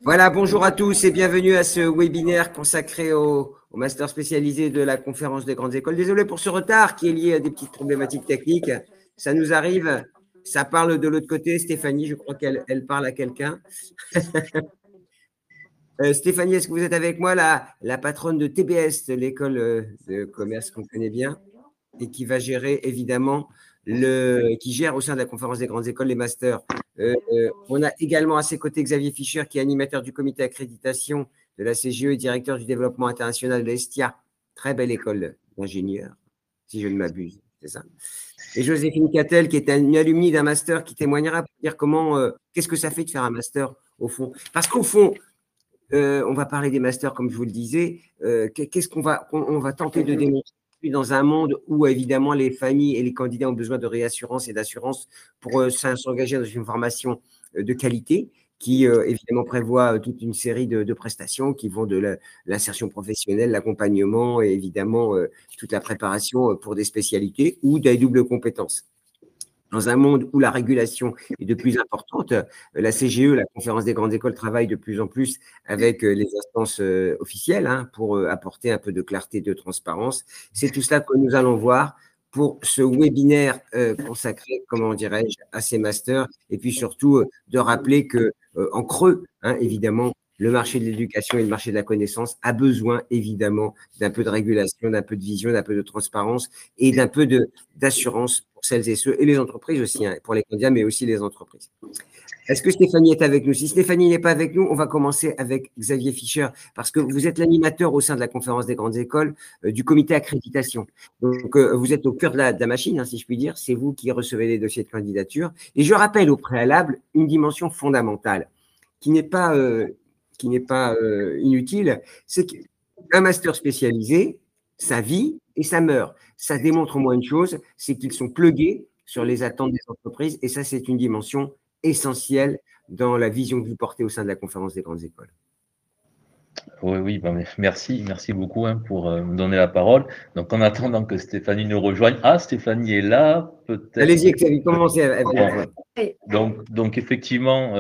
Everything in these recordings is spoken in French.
Voilà, bonjour à tous et bienvenue à ce webinaire consacré au master spécialisé de la conférence des grandes écoles. Désolé pour ce retard qui est lié à des petites problématiques techniques. Ça nous arrive, ça parle de l'autre côté. Stéphanie, je crois qu'elle parle à quelqu'un. Stéphanie, est-ce que vous êtes avec moi, la patronne de TBS, de l'école de commerce qu'on connaît bien et qui va gérer évidemment, qui gère au sein de la conférence des grandes écoles les masters. On a également à ses côtés Xavier Fischer, qui est animateur du comité accréditation de la CGE et directeur du développement international de l'ESTIA. Très belle école d'ingénieurs, si je ne m'abuse, c'est ça. Et Joséphine Cattel, qui est une alumni d'un master, qui témoignera pour dire qu'est-ce que ça fait de faire un master au fond. Parce qu'au fond, on va parler des masters, comme je vous le disais. Qu'est-ce qu'on va tenter de démontrer dans un monde où, évidemment, les familles et les candidats ont besoin de réassurance et d'assurance pour s'engager dans une formation de qualité qui, évidemment, prévoit toute une série de prestations qui vont de l'insertion professionnelle, l'accompagnement et, évidemment, toute la préparation pour des spécialités ou des doubles compétences. Dans un monde où la régulation est de plus importante, la CGE, la Conférence des grandes écoles, travaille de plus en plus avec les instances officielles pour apporter un peu de clarté, de transparence. C'est tout cela que nous allons voir pour ce webinaire consacré, comment dirais-je, à ces masters, et puis surtout de rappeler qu'en creux, évidemment, le marché de l'éducation et le marché de la connaissance a besoin évidemment d'un peu de régulation, d'un peu de vision, d'un peu de transparence et d'un peu d'assurance pour celles et ceux, et les entreprises aussi, pour les candidats, mais aussi les entreprises. Est-ce que Stéphanie est avec nous? Si Stéphanie n'est pas avec nous, on va commencer avec Xavier Fischer, parce que vous êtes l'animateur au sein de la conférence des grandes écoles du comité accréditation. Donc, vous êtes au cœur de la machine, si je puis dire. C'est vous qui recevez les dossiers de candidature. Et je rappelle au préalable une dimension fondamentale qui n'est pas inutile, c'est qu'un master spécialisé, ça vit et ça meurt. Ça démontre au moins une chose, c'est qu'ils sont plugués sur les attentes des entreprises, et ça, c'est une dimension essentielle dans la vision que vous portez au sein de la conférence des grandes écoles. Oui, merci beaucoup pour me donner la parole. Donc, en attendant que Stéphanie nous rejoigne, Stéphanie est là, peut-être. Allez-y, Xavier, commencez avec donc effectivement,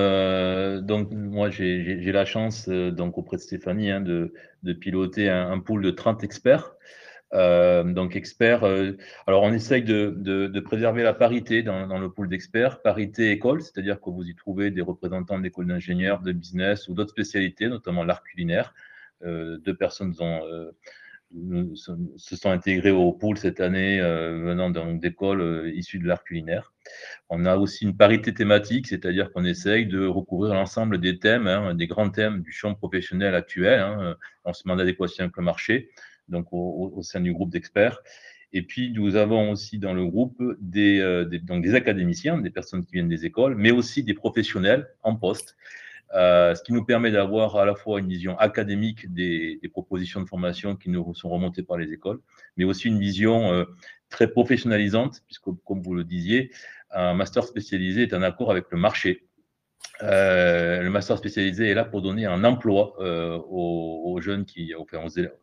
moi j'ai la chance auprès de Stéphanie de piloter un pool de 30 experts. Donc experts, alors on essaye de préserver la parité dans le pool d'experts, parité école, c'est-à-dire que vous y trouvez des représentants d'écoles d'ingénieurs, de business ou d'autres spécialités, notamment l'art culinaire. 2 personnes se sont intégrées au pool cette année venant d'écoles issues de l'art culinaire. On a aussi une parité thématique, c'est-à-dire qu'on essaye de recouvrir l'ensemble des thèmes, des grands thèmes du champ professionnel actuel, en se met en adéquation avec le marché, donc au sein du groupe d'experts. Et puis, nous avons aussi dans le groupe des académiciens, des personnes qui viennent des écoles, mais aussi des professionnels en poste, ce qui nous permet d'avoir à la fois une vision académique des propositions de formation qui nous sont remontées par les écoles, mais aussi une vision très professionnalisante, puisque, comme vous le disiez, un master spécialisé est en accord avec le marché. Le master spécialisé est là pour donner un emploi aux jeunes,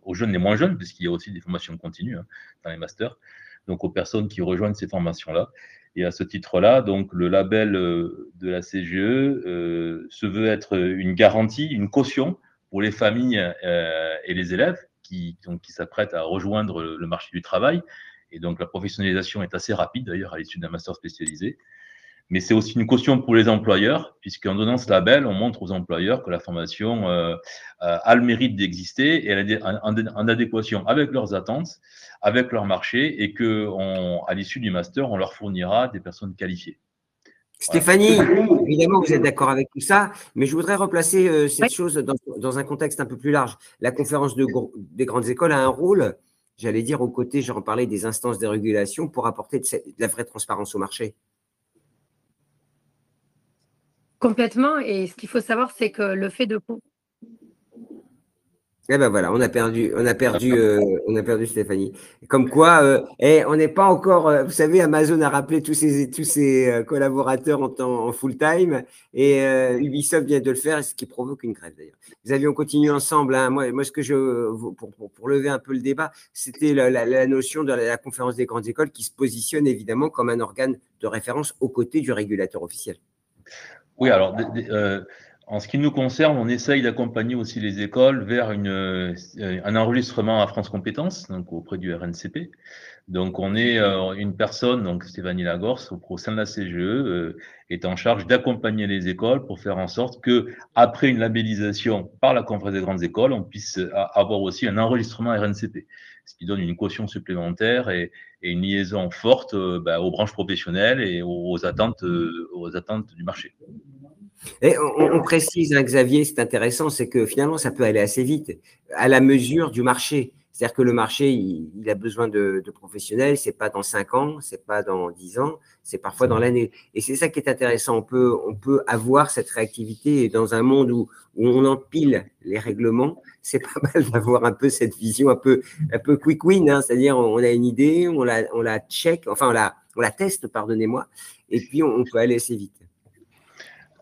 aux jeunes les moins jeunes, puisqu'il y a aussi des formations continues dans les masters, donc aux personnes qui rejoignent ces formations-là. Et à ce titre-là, donc le label de la CGE se veut être une garantie, une caution pour les familles et les élèves qui s'apprêtent à rejoindre le marché du travail. Et donc la professionnalisation est assez rapide d'ailleurs à l'issue d'un master spécialisé. Mais c'est aussi une caution pour les employeurs, puisqu'en donnant ce label, on montre aux employeurs que la formation a le mérite d'exister et elle est en adéquation avec leurs attentes, avec leur marché, et qu'à l'issue du master, on leur fournira des personnes qualifiées. Stéphanie, évidemment, vous êtes d'accord avec tout ça, mais je voudrais replacer cette chose dans un contexte un peu plus large. La conférence des grandes écoles a un rôle, j'allais dire, aux côtés, j'en parlais, des instances de régulation pour apporter de la vraie transparence au marché. Complètement. Et ce qu'il faut savoir, c'est que le fait de… Eh ben voilà, on a perdu Stéphanie. Comme quoi, on n'est pas encore. Vous savez, Amazon a rappelé tous ses collaborateurs en full time, et Ubisoft vient de le faire, ce qui provoque une grève d'ailleurs. Xavier, on continue ensemble. Moi, ce que pour lever un peu le débat, c'était la notion de la conférence des grandes écoles qui se positionne évidemment comme un organe de référence aux côtés du régulateur officiel. Oui, alors, en ce qui nous concerne, on essaye d'accompagner aussi les écoles vers un enregistrement à France Compétences, donc auprès du RNCP. Donc, on est une personne, donc Stéphanie Lagorce, au sein de la CGE, est en charge d'accompagner les écoles pour faire en sorte que, après une labellisation par la Conférence des grandes écoles, on puisse avoir aussi un enregistrement RNCP, ce qui donne une caution supplémentaire et une liaison forte aux branches professionnelles et aux attentes du marché. Et on précise, hein, Xavier, c'est intéressant, c'est que finalement, ça peut aller assez vite, à la mesure du marché. C'est-à-dire que le marché, il a besoin de professionnels, c'est pas dans 5 ans, c'est pas dans 10 ans, c'est parfois dans l'année. Et c'est ça qui est intéressant, on peut avoir cette réactivité, et dans un monde où on empile les règlements, c'est pas mal d'avoir un peu cette vision un peu quick win, hein, c'est-à-dire on a une idée, on la check, enfin on la teste, pardonnez-moi, et puis on peut aller assez vite.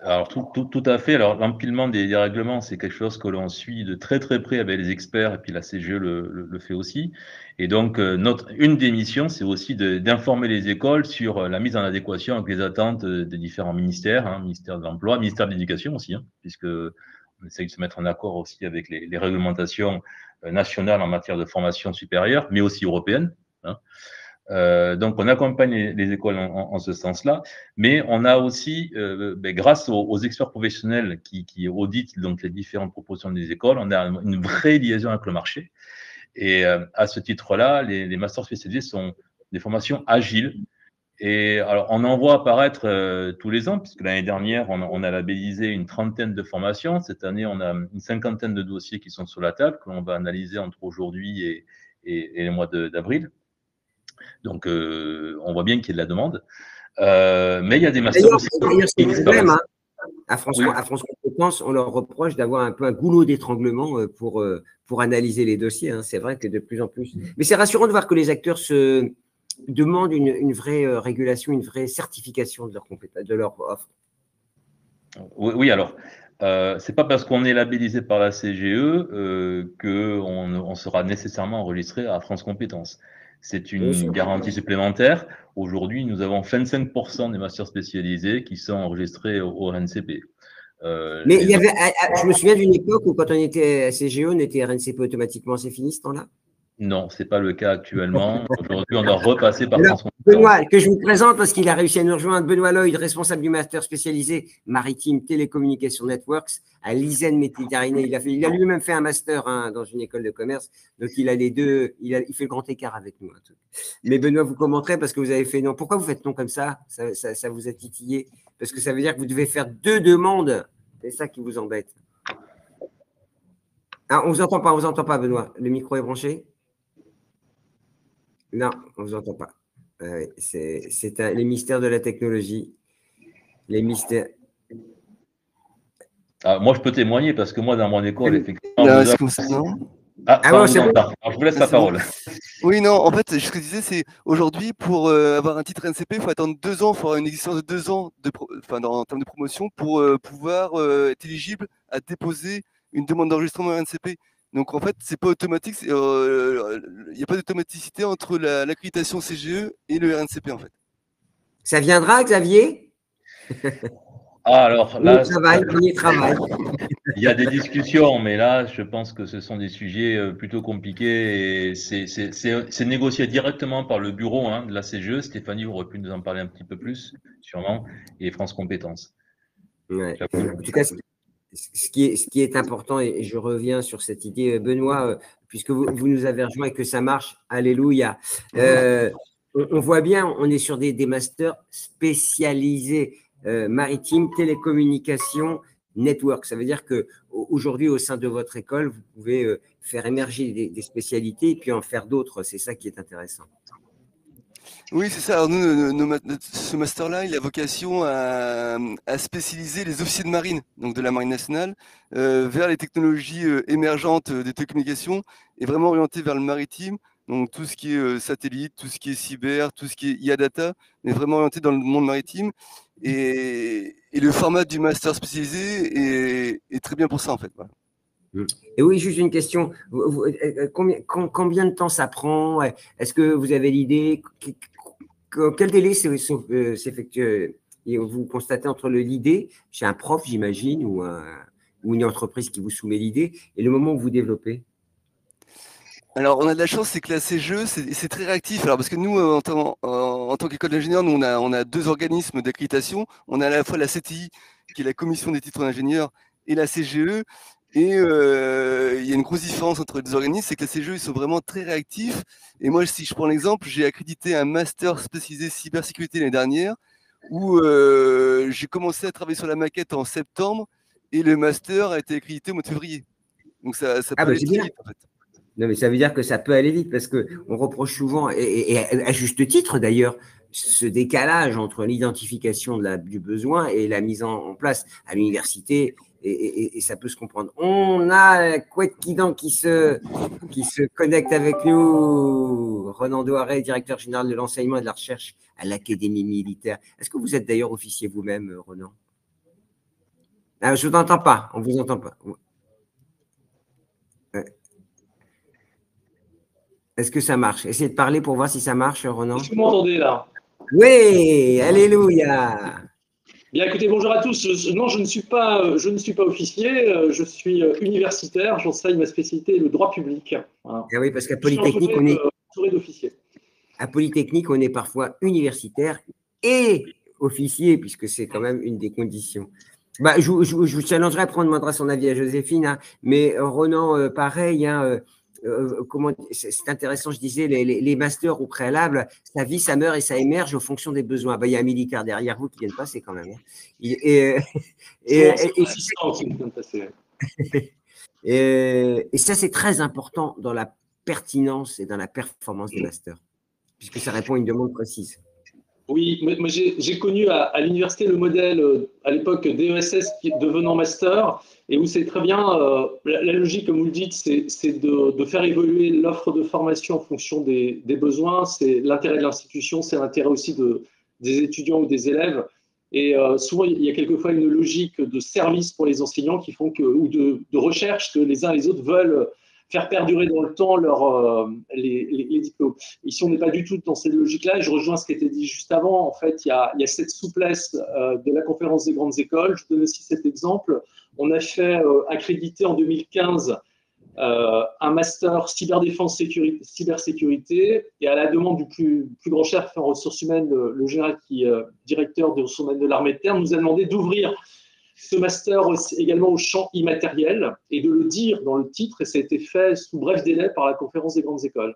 Alors, tout à fait. Alors, l'empilement des règlements, c'est quelque chose que l'on suit de très, très près avec les experts, et puis la CGE le fait aussi. Et donc, une des missions, c'est aussi d'informer les écoles sur la mise en adéquation avec les attentes des différents ministères, hein, ministère de l'Emploi, ministère de l'Éducation aussi, hein, puisque on essaye de se mettre en accord aussi avec les réglementations nationales en matière de formation supérieure, mais aussi européennes, hein. Donc, on accompagne les écoles en ce sens-là, mais on a aussi, grâce aux experts professionnels qui auditent donc les différentes propositions des écoles, on a une vraie liaison avec le marché. Et à ce titre-là, les masters spécialisés sont des formations agiles. Et alors, on en voit apparaître tous les ans, puisque l'année dernière, on a labellisé une trentaine de formations. Cette année, on a une cinquantaine de dossiers qui sont sur la table, que l'on va analyser entre aujourd'hui et le mois d'avril. Donc, on voit bien qu'il y a de la demande. Mais il y a des masters aussi. D'ailleurs, c'est le problème, hein. À France Compétences, on leur reproche d'avoir un peu un goulot d'étranglement pour analyser les dossiers, hein. C'est vrai que de plus en plus. Mais c'est rassurant de voir que les acteurs se demandent une vraie régulation, une vraie certification de leur offre. Oui, alors, c'est pas parce qu'on est labellisé par la CGE qu'on sera nécessairement enregistré à France Compétences. C'est une garantie supplémentaire. Aujourd'hui, nous avons 25% des masters spécialisés qui sont enregistrés au RNCP. Mais je me souviens d'une époque où, quand on était à CGE, on était RNCP automatiquement. C'est fini ce temps-là? Non, ce n'est pas le cas actuellement. Aujourd'hui, on doit repasser par France Compétences. Benoît, que je vous présente parce qu'il a réussi à nous rejoindre. Benoît Lloyd, responsable du master spécialisé maritime télécommunication networks à l'ISEN Méditerranée. Il a lui-même fait un master, hein, dans une école de commerce. Donc, il a les deux. Il fait le grand écart avec nous. Hein. Mais Benoît, vous commenterez parce que vous avez fait non. Pourquoi vous faites non comme ça, ça vous a titillé? Parce que ça veut dire que vous devez faire 2 demandes. C'est ça qui vous embête. Ah, on ne vous entend pas, Benoît. Le micro est branché? Non, on ne vous entend pas. C'est les mystères de la technologie. Les mystères. Moi, je peux témoigner parce que moi, dans mon école, effectivement. Bon, c'est bon. Alors, je vous laisse la parole. Oui, non, en fait, ce que je disais, c'est aujourd'hui, pour avoir un titre RNCP, il faut attendre 2 ans, il faut avoir une existence de 2 ans en termes de promotion pour pouvoir être éligible à déposer une demande d'enregistrement RNCP. Donc, en fait, c'est pas automatique, il n'y a pas d'automaticité entre l'accréditation CGE et le RNCP, en fait. Ça viendra, Xavier? Alors là, premier travail. Il y a des discussions, mais là, je pense que ce sont des sujets plutôt compliqués et c'est négocié directement par le bureau, hein, de la CGE. Stéphanie aurait pu nous en parler un petit peu plus, sûrement, et France Compétences. Ouais. En tout cas, ce qui est important, et je reviens sur cette idée, Benoît, puisque vous nous avez rejoint et que ça marche, alléluia. On voit bien, on est sur des masters spécialisés, maritime, télécommunication, network. Ça veut dire qu'aujourd'hui, au sein de votre école, vous pouvez faire émerger des spécialités et puis en faire d'autres. C'est ça qui est intéressant. Oui, c'est ça. Alors nous, ce master-là, il a vocation à spécialiser les officiers de marine, donc de la Marine nationale, vers les technologies émergentes des télécommunications et vraiment orienté vers le maritime. Donc tout ce qui est satellite, tout ce qui est cyber, tout ce qui est IA data, mais vraiment orienté dans le monde maritime. Et le format du master spécialisé est très bien pour ça, en fait. Voilà. Et oui, juste une question. Combien de temps ça prend? Est-ce que vous avez l'idée? Quel délai s'effectue? et vous constatez entre l'idée, chez un prof, j'imagine, ou une entreprise qui vous soumet l'idée, et le moment où vous développez? Alors, on a de la chance, c'est que la CGE, c'est très réactif. Alors, parce que nous, en tant qu'école d'ingénieur, nous, on a 2 organismes d'accréditation. On a à la fois la CTI, qui est la commission des titres d'ingénieur, et la CGE. Et il y a une grosse différence entre les 2 organismes, c'est que la CGE, ils sont vraiment très réactifs. Et moi, si je prends l'exemple, j'ai accrédité un master spécialisé cybersécurité l'année dernière, où j'ai commencé à travailler sur la maquette en septembre, et le master a été accrédité au mois de février. Donc, ça Ah, peut ben aller c'est très bien. vite, en fait. Non, mais ça veut dire que ça peut aller vite parce qu'on reproche souvent, et à juste titre d'ailleurs, ce décalage entre l'identification du besoin et la mise en place à l'université, et ça peut se comprendre. On a Kouet Kidan qui se connecte avec nous, Renan Douaré, directeur général de l'enseignement et de la recherche à l'Académie militaire. Est-ce que vous êtes d'ailleurs officier vous-même, Renan? Ah, je ne vous entends pas, on ne vous entend pas. Est-ce que ça marche? Essayez de parler pour voir si ça marche, Renan. Est-ce que vous m'entendez là? Oui, alléluia. Bien, écoutez, bonjour à tous. Non, je ne suis pas officier, je suis universitaire, j'enseigne ma spécialité le droit public. Voilà. Ah oui, parce qu'à Je suis Polytechnique, entouré d'officiers. À Polytechnique, on est parfois universitaire et officier, puisque c'est quand même une des conditions. Bah, je vous challengerai, après on demandera son avis à Joséphine, hein, mais Ronan, pareil, hein, c'est intéressant, je disais, les masters au préalable, ça vit, ça meurt et ça émerge en fonction des besoins. Bah, il y a un militaire derrière vous qui vient de passer quand même. Hein. Et ça, c'est très important dans la pertinence et dans la performance des masters, puisque ça répond à une demande précise. Oui, moi j'ai connu à l'université le modèle à l'époque DESS devenant master, et où c'est très bien, la logique, comme vous le dites, c'est de faire évoluer l'offre de formation en fonction des besoins. C'est l'intérêt de l'institution, c'est l'intérêt aussi des étudiants ou des élèves. Et souvent, il y a quelquefois une logique de service pour les enseignants qui font ou de recherche que les uns et les autres veulent faire perdurer dans le temps les diplômes. Ici, on n'est pas du tout dans cette logique-là. Et je rejoins ce qui a été dit juste avant. En fait, il y a cette souplesse de la conférence des grandes écoles. Je donne aussi cet exemple. On a fait accréditer en 2015 un master cyberdéfense cybersécurité, et à la demande du plus grand chef en ressources humaines, le général qui est directeur des ressources humaines de l'armée de terre, nous a demandé d'ouvrir ce master également au champ immatériel et de le dire dans le titre, et ça a été fait sous bref délai par la conférence des grandes écoles.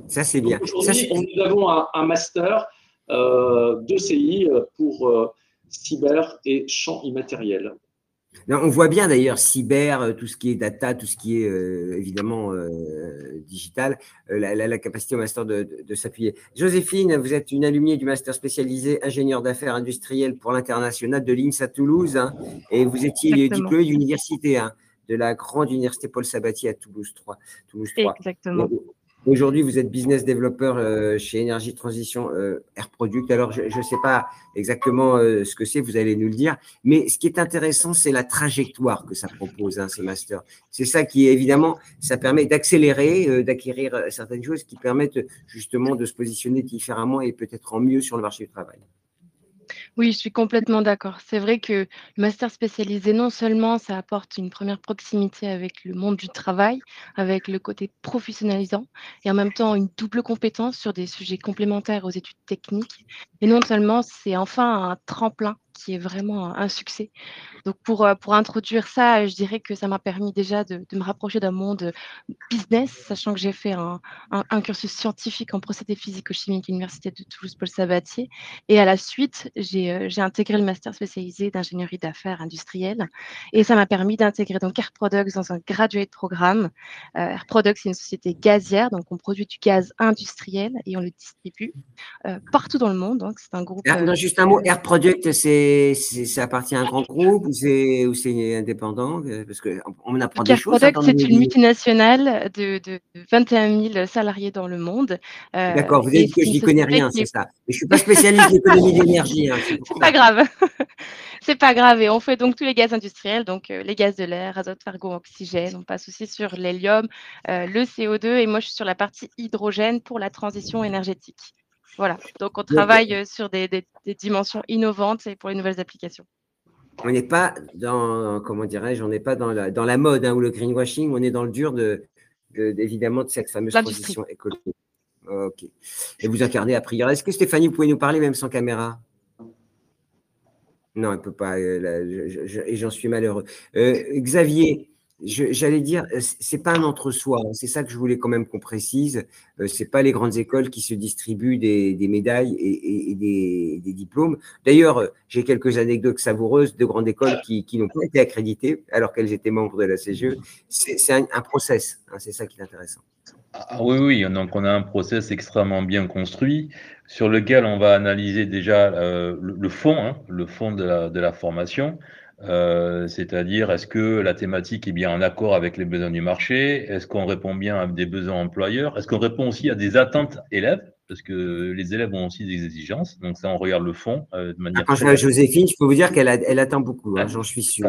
Ça, c'est bien. Aujourd'hui, nous avons un master de CI pour cyber et champ immatériel. Non, on voit bien d'ailleurs cyber, tout ce qui est data, tout ce qui est évidemment digital, la capacité au master de s'appuyer. Joséphine, vous êtes une alumnée du master spécialisé ingénieur d'affaires industrielles pour l'international de l'INSA Toulouse, hein, et vous étiez diplômé d'université, hein, de la grande université Paul Sabatier à Toulouse 3. Exactement. Aujourd'hui, vous êtes business développeur chez Énergie Transition Air Product. Alors, je ne sais pas exactement ce que c'est, vous allez nous le dire. Mais ce qui est intéressant, c'est la trajectoire que ça propose, hein, ces masters. C'est ça qui, évidemment, ça permet d'accélérer, d'acquérir certaines choses qui permettent justement de se positionner différemment et peut-être en mieux sur le marché du travail. Oui, je suis complètement d'accord. C'est vrai que le master spécialisé, non seulement ça apporte une première proximité avec le monde du travail, avec le côté professionnalisant, et en même temps une double compétence sur des sujets complémentaires aux études techniques. Et non seulement, c'est enfin un tremplin qui est vraiment un succès. Donc, pour introduire ça, je dirais que ça m'a permis déjà de me rapprocher d'un monde business, sachant que j'ai fait un cursus scientifique en procédés physico-chimiques à l'Université de Toulouse Paul Sabatier. Et à la suite, j'ai intégré le master spécialisé d'ingénierie d'affaires industrielle. Et ça m'a permis d'intégrer donc Air Products dans un graduate programme. Air Products, c'est une société gazière, donc on produit du gaz industriel et on le distribue partout dans le monde. Donc c'est un groupe. Non, juste un mot, Air Product, ça appartient à un grand groupe ou c'est indépendant? Parce qu'on apprend des Air choses. Products, c'est une multinationale de 21 000 salariés dans le monde. D'accord, vous avez dit que je n'y connais rien, c'est ça. Mais je ne suis pas spécialiste d'économie d'énergie. Hein, c'est pas grave. C'est pas grave. Et on fait donc tous les gaz industriels, donc les gaz de l'air, azote, argon, oxygène. On passe aussi sur l'hélium, le CO2. Et moi, je suis sur la partie hydrogène pour la transition énergétique. Voilà, donc on travaille sur des dimensions innovantes et pour les nouvelles applications. On n'est pas dans, comment dirais-je, on n'est pas dans la mode ou le greenwashing, on est dans le dur évidemment de cette fameuse transition écologique. Ok. Et vous incarnez a priori. Est-ce que Stéphanie, vous pouvez nous parler même sans caméra? Non, elle ne peut pas, et j'en suis malheureux. Xavier, j'allais dire, c'est pas un entre-soi, c'est ça que je voulais quand même qu'on précise. C'est pas les grandes écoles qui se distribuent des médailles et des diplômes. D'ailleurs, j'ai quelques anecdotes savoureuses de grandes écoles qui n'ont pas été accréditées alors qu'elles étaient membres de la CGE. C'est un process, c'est ça qui est intéressant. Ah oui, donc on a un process extrêmement bien construit sur lequel on va analyser déjà le fond de la formation, c'est-à-dire est-ce que la thématique est bien en accord avec les besoins du marché, est-ce qu'on répond bien à des besoins employeurs, est-ce qu'on répond aussi à des attentes élèves, parce que les élèves ont aussi des exigences, donc ça on regarde le fond de manière. Quand je vois Joséphine, je peux vous dire qu'elle attend beaucoup, j'en suis sûr.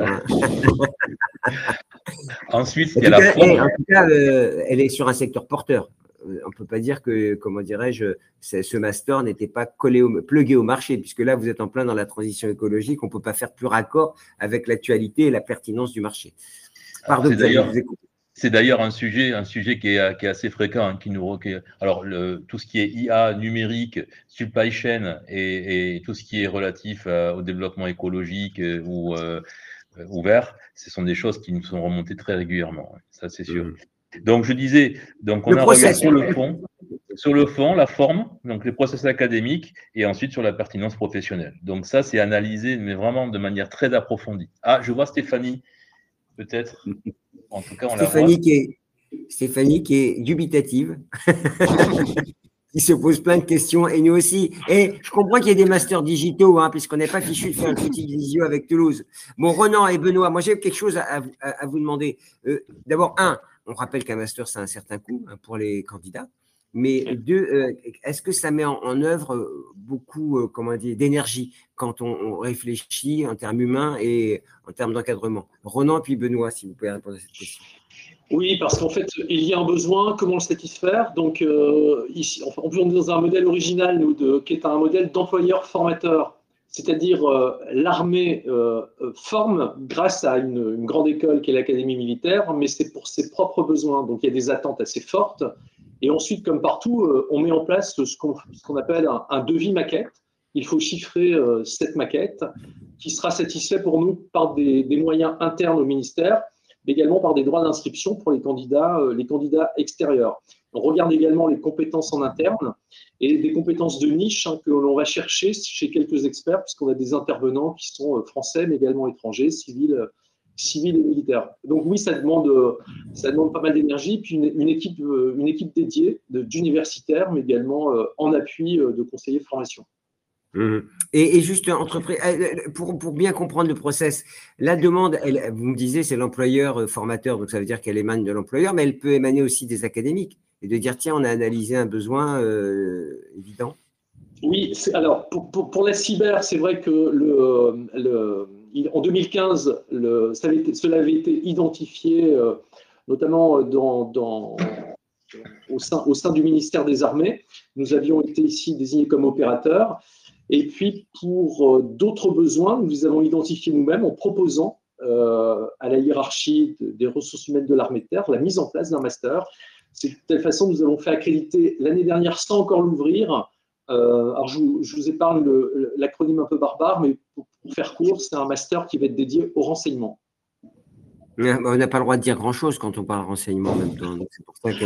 Ensuite, il y a la forme. En tout cas, elle est sur un secteur porteur. On ne peut pas dire que, comment dirais-je, ce master n'était pas plugué au marché, puisque là, vous êtes en plein dans la transition écologique. On ne peut pas faire plus raccord avec l'actualité et la pertinence du marché. Pardon, c'est d'ailleurs un sujet qui est assez fréquent, alors tout ce qui est IA numérique, supply chain et tout ce qui est relatif au développement écologique ou ouvert, ce sont des choses qui nous sont remontées très régulièrement, ça c'est sûr. Donc je disais, donc on a regardé sur le fond, la forme, donc les process académiques, et ensuite sur la pertinence professionnelle. Donc ça c'est analysé, mais vraiment de manière très approfondie. Ah, je vois Stéphanie, peut-être. En tout cas, on Stéphanie qui est dubitative. Qui se pose plein de questions, et nous aussi. Et je comprends qu'il y ait des masters digitaux, puisqu'on n'est pas fichu de faire une petite visio avec Toulouse. Bon, Ronan et Benoît, moi j'ai quelque chose à vous demander. D'abord, on rappelle qu'un master, c'est un certain coût pour les candidats. Mais deux, est-ce que ça met en œuvre beaucoup d'énergie quand on réfléchit en termes humains et en termes d'encadrement? Ronan puis Benoît, si vous pouvez répondre à cette question. Oui, parce qu'en fait, il y a un besoin, comment le satisfaire? Donc, ici, on est dans un modèle original, qui est un modèle d'employeur-formateur. C'est-à-dire, l'armée forme grâce à une grande école qui est l'Académie militaire, mais c'est pour ses propres besoins. Donc, il y a des attentes assez fortes. Et ensuite, comme partout, on met en place ce qu'on appelle un devis maquette. Il faut chiffrer cette maquette qui sera satisfait pour nous par des moyens internes au ministère, mais également par des droits d'inscription pour les candidats extérieurs. On regarde également les compétences en interne et des compétences de niche que l'on va chercher chez quelques experts, puisqu'on a des intervenants qui sont français, mais également étrangers, civils et militaires. Donc oui, ça demande pas mal d'énergie, puis une équipe dédiée d'universitaires, mais également en appui de conseillers formation. Et juste entreprise, pour bien comprendre le process, la demande, vous me disiez, c'est l'employeur formateur, donc ça veut dire qu'elle émane de l'employeur, mais elle peut émaner aussi des académiques et de dire tiens, on a analysé un besoin évident. Oui, alors pour la cyber, c'est vrai que en 2015, cela avait été identifié notamment au sein du ministère des Armées. Nous avions été ici désignés comme opérateurs. Et puis, pour d'autres besoins, nous les avons identifiés nous-mêmes en proposant à la hiérarchie des ressources humaines de l'armée de terre la mise en place d'un master. C'est de telle façon que nous avons fait accréditer l'année dernière sans encore l'ouvrir. Alors, je vous épargne l'acronyme un peu barbare, mais pour faire court, c'est un master qui va être dédié au renseignement. On n'a pas le droit de dire grand-chose quand on parle renseignement en même temps. Donc c'est pour ça que...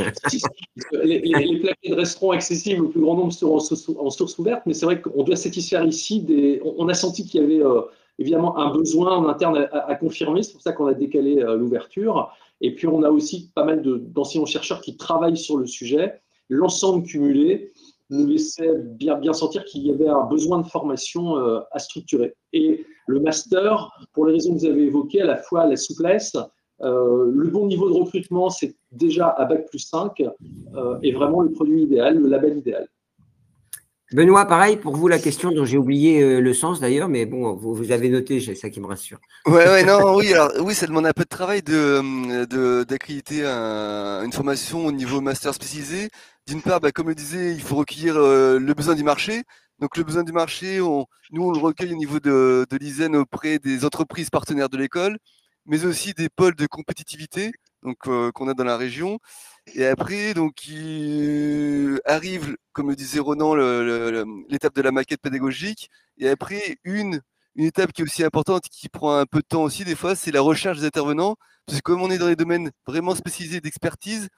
les plaquettes resteront accessibles au plus grand nombre en source ouverte, mais c'est vrai qu'on doit satisfaire ici on a senti qu'il y avait évidemment un besoin en interne à confirmer. C'est pour ça qu'on a décalé l'ouverture. Et puis, on a aussi pas mal d'enseignants-chercheurs qui travaillent sur le sujet. L'ensemble cumulé nous laissait bien sentir qu'il y avait un besoin de formation à structurer. Et le master, pour les raisons que vous avez évoquées, à la fois la souplesse, le bon niveau de recrutement, c'est déjà à Bac+5, et vraiment le produit idéal, le label idéal. Benoît, pareil, pour vous, la question dont j'ai oublié le sens d'ailleurs, mais bon, vous avez noté, c'est ça qui me rassure. Oui, ça demande un peu de travail d'accréditer une formation au niveau master spécialisé. d'une part, comme je disais, il faut recueillir le besoin du marché. Donc le besoin du marché, nous, on le recueille au niveau de l'ISEN auprès des entreprises partenaires de l'école, mais aussi des pôles de compétitivité qu'on a dans la région. Et après, donc, il arrive, comme le disait Ronan, l'étape de la maquette pédagogique. Et après, une étape qui est aussi importante, qui prend un peu de temps aussi des fois, c'est la recherche des intervenants. Parce que comme on est dans les domaines vraiment spécialisés d'expertise,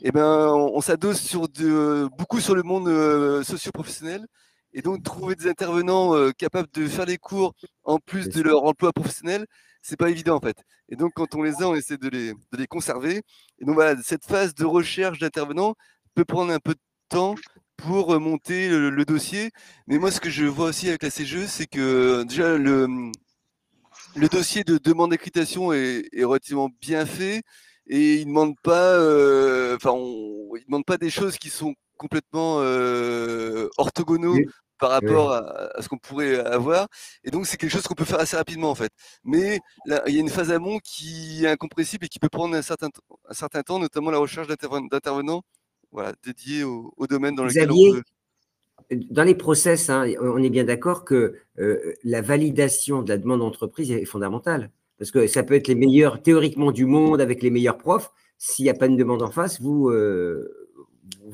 eh ben, on s'adosse beaucoup sur le monde socio-professionnel. Et donc, trouver des intervenants capables de faire les cours en plus de leur emploi professionnel, c'est pas évident en fait. Et donc, quand on les a, on essaie de les conserver. Et donc, voilà, cette phase de recherche d'intervenants peut prendre un peu de temps pour monter le dossier. Mais moi, ce que je vois aussi avec la CGE, c'est que déjà, le dossier de demande d'accréditation est relativement bien fait et il ne demande pas, il demande pas des choses qui sont complètement orthogonaux Oui. par rapport à ce qu'on pourrait avoir. Et donc, c'est quelque chose qu'on peut faire assez rapidement, en fait. Mais là, il y a une phase amont qui est incompressible et qui peut prendre un certain temps, notamment la recherche d'intervenants dédiés au domaine dans lequel on Xavier, veut. dans les process, hein, on est bien d'accord que la validation de la demande d'entreprise est fondamentale. Parce que ça peut être les meilleurs théoriquement du monde avec les meilleurs profs. S'il n'y a pas une demande en face, vous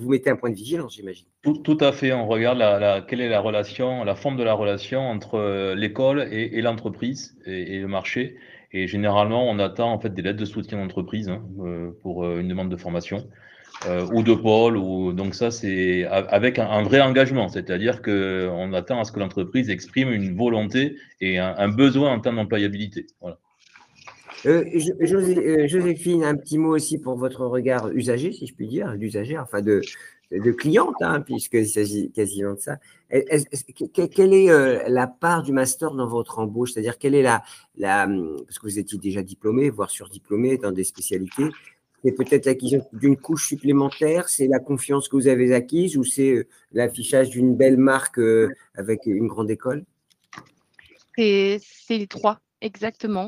mettez un point de vigilance, j'imagine. Tout à fait. On regarde quelle est la relation, la forme de la relation entre l'école et l'entreprise et le marché. Et généralement, on attend en fait des lettres de soutien d'entreprise pour une demande de formation ou de pôle. Donc ça, c'est avec un vrai engagement. C'est-à-dire qu'on attend à ce que l'entreprise exprime une volonté et un besoin en termes d'employabilité. Voilà. Joséphine, un petit mot aussi pour votre regard usager, si je puis dire, d'usager, enfin de cliente, hein, puisqu'il s'agit quasiment de ça. Quelle est la part du master dans votre embauche? C'est-à-dire, quelle est parce que vous étiez déjà diplômé, voire surdiplômé dans des spécialités, c'est peut-être l'acquisition d'une couche supplémentaire, c'est la confiance que vous avez acquise ou c'est l'affichage d'une belle marque avec une grande école? C'est les trois, exactement.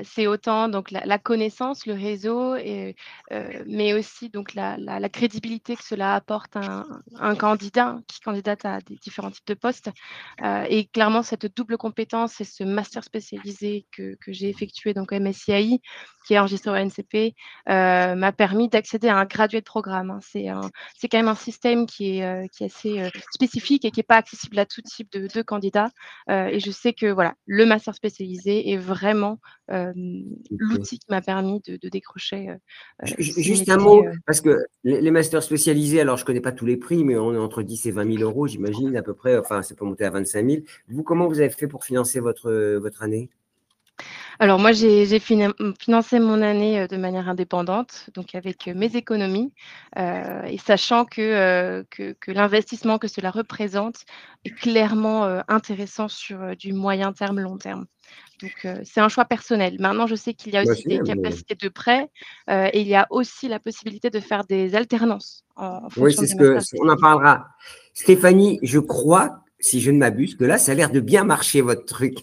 C'est autant donc la connaissance, le réseau, mais aussi donc la crédibilité que cela apporte à un candidat qui candidate à des différents types de postes. Et clairement, cette double compétence et ce master spécialisé que j'ai effectué, donc MSCI, qui est enregistré au NCP, m'a permis d'accéder à un graduate programme, hein. C'est quand même un système qui est assez spécifique et qui n'est pas accessible à tout type de candidats. Et je sais que voilà, le master spécialisé est vraiment l'outil qui m'a permis de décrocher ce Juste un métier. mot, parce que les masters spécialisés, alors je ne connais pas tous les prix, mais on est entre 10 et 20 000 euros, j'imagine, à peu près. Enfin, ça peut monter à 25 000. Vous, comment vous avez fait pour financer votre année? Alors moi, j'ai financé mon année de manière indépendante, donc avec mes économies, et sachant que l'investissement que cela représente est clairement intéressant sur du moyen terme, long terme. Donc c'est un choix personnel. Maintenant, je sais qu'il y a Moi aussi aussi, des mais- capacités de prêt et il y a aussi la possibilité de faire des alternances en Oui, fonction c'est des masters on en spécialisés. parlera. Stéphanie, je crois, si je ne m'abuse, que là, ça a l'air de bien marcher, votre truc.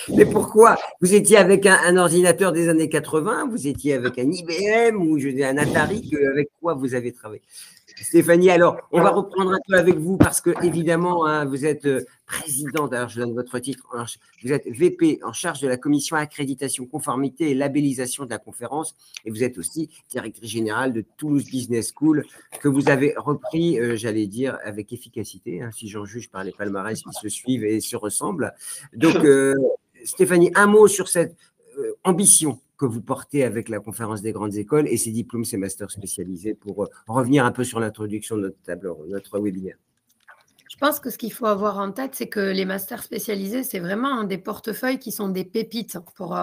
Mais pourquoi? Vous étiez avec un ordinateur des années 80, vous étiez avec un IBM ou un Atari, avec quoi vous avez travaillé? Stéphanie, alors, on va reprendre un peu avec vous parce que, évidemment, hein, vous êtes présidente, alors je donne votre titre, vous êtes VP en charge de la commission accréditation, conformité et labellisation de la conférence et vous êtes aussi directrice générale de Toulouse Business School que vous avez repris, j'allais dire, avec efficacité, hein, si j'en juge par les palmarès qui se suivent et se ressemblent. Donc, Stéphanie, un mot sur cette ambition que vous portez avec la conférence des grandes écoles et ces diplômes, ces masters spécialisés pour revenir un peu sur l'introduction de notre webinaire. Je pense que ce qu'il faut avoir en tête, c'est que les masters spécialisés, c'est vraiment des portefeuilles qui sont des pépites pour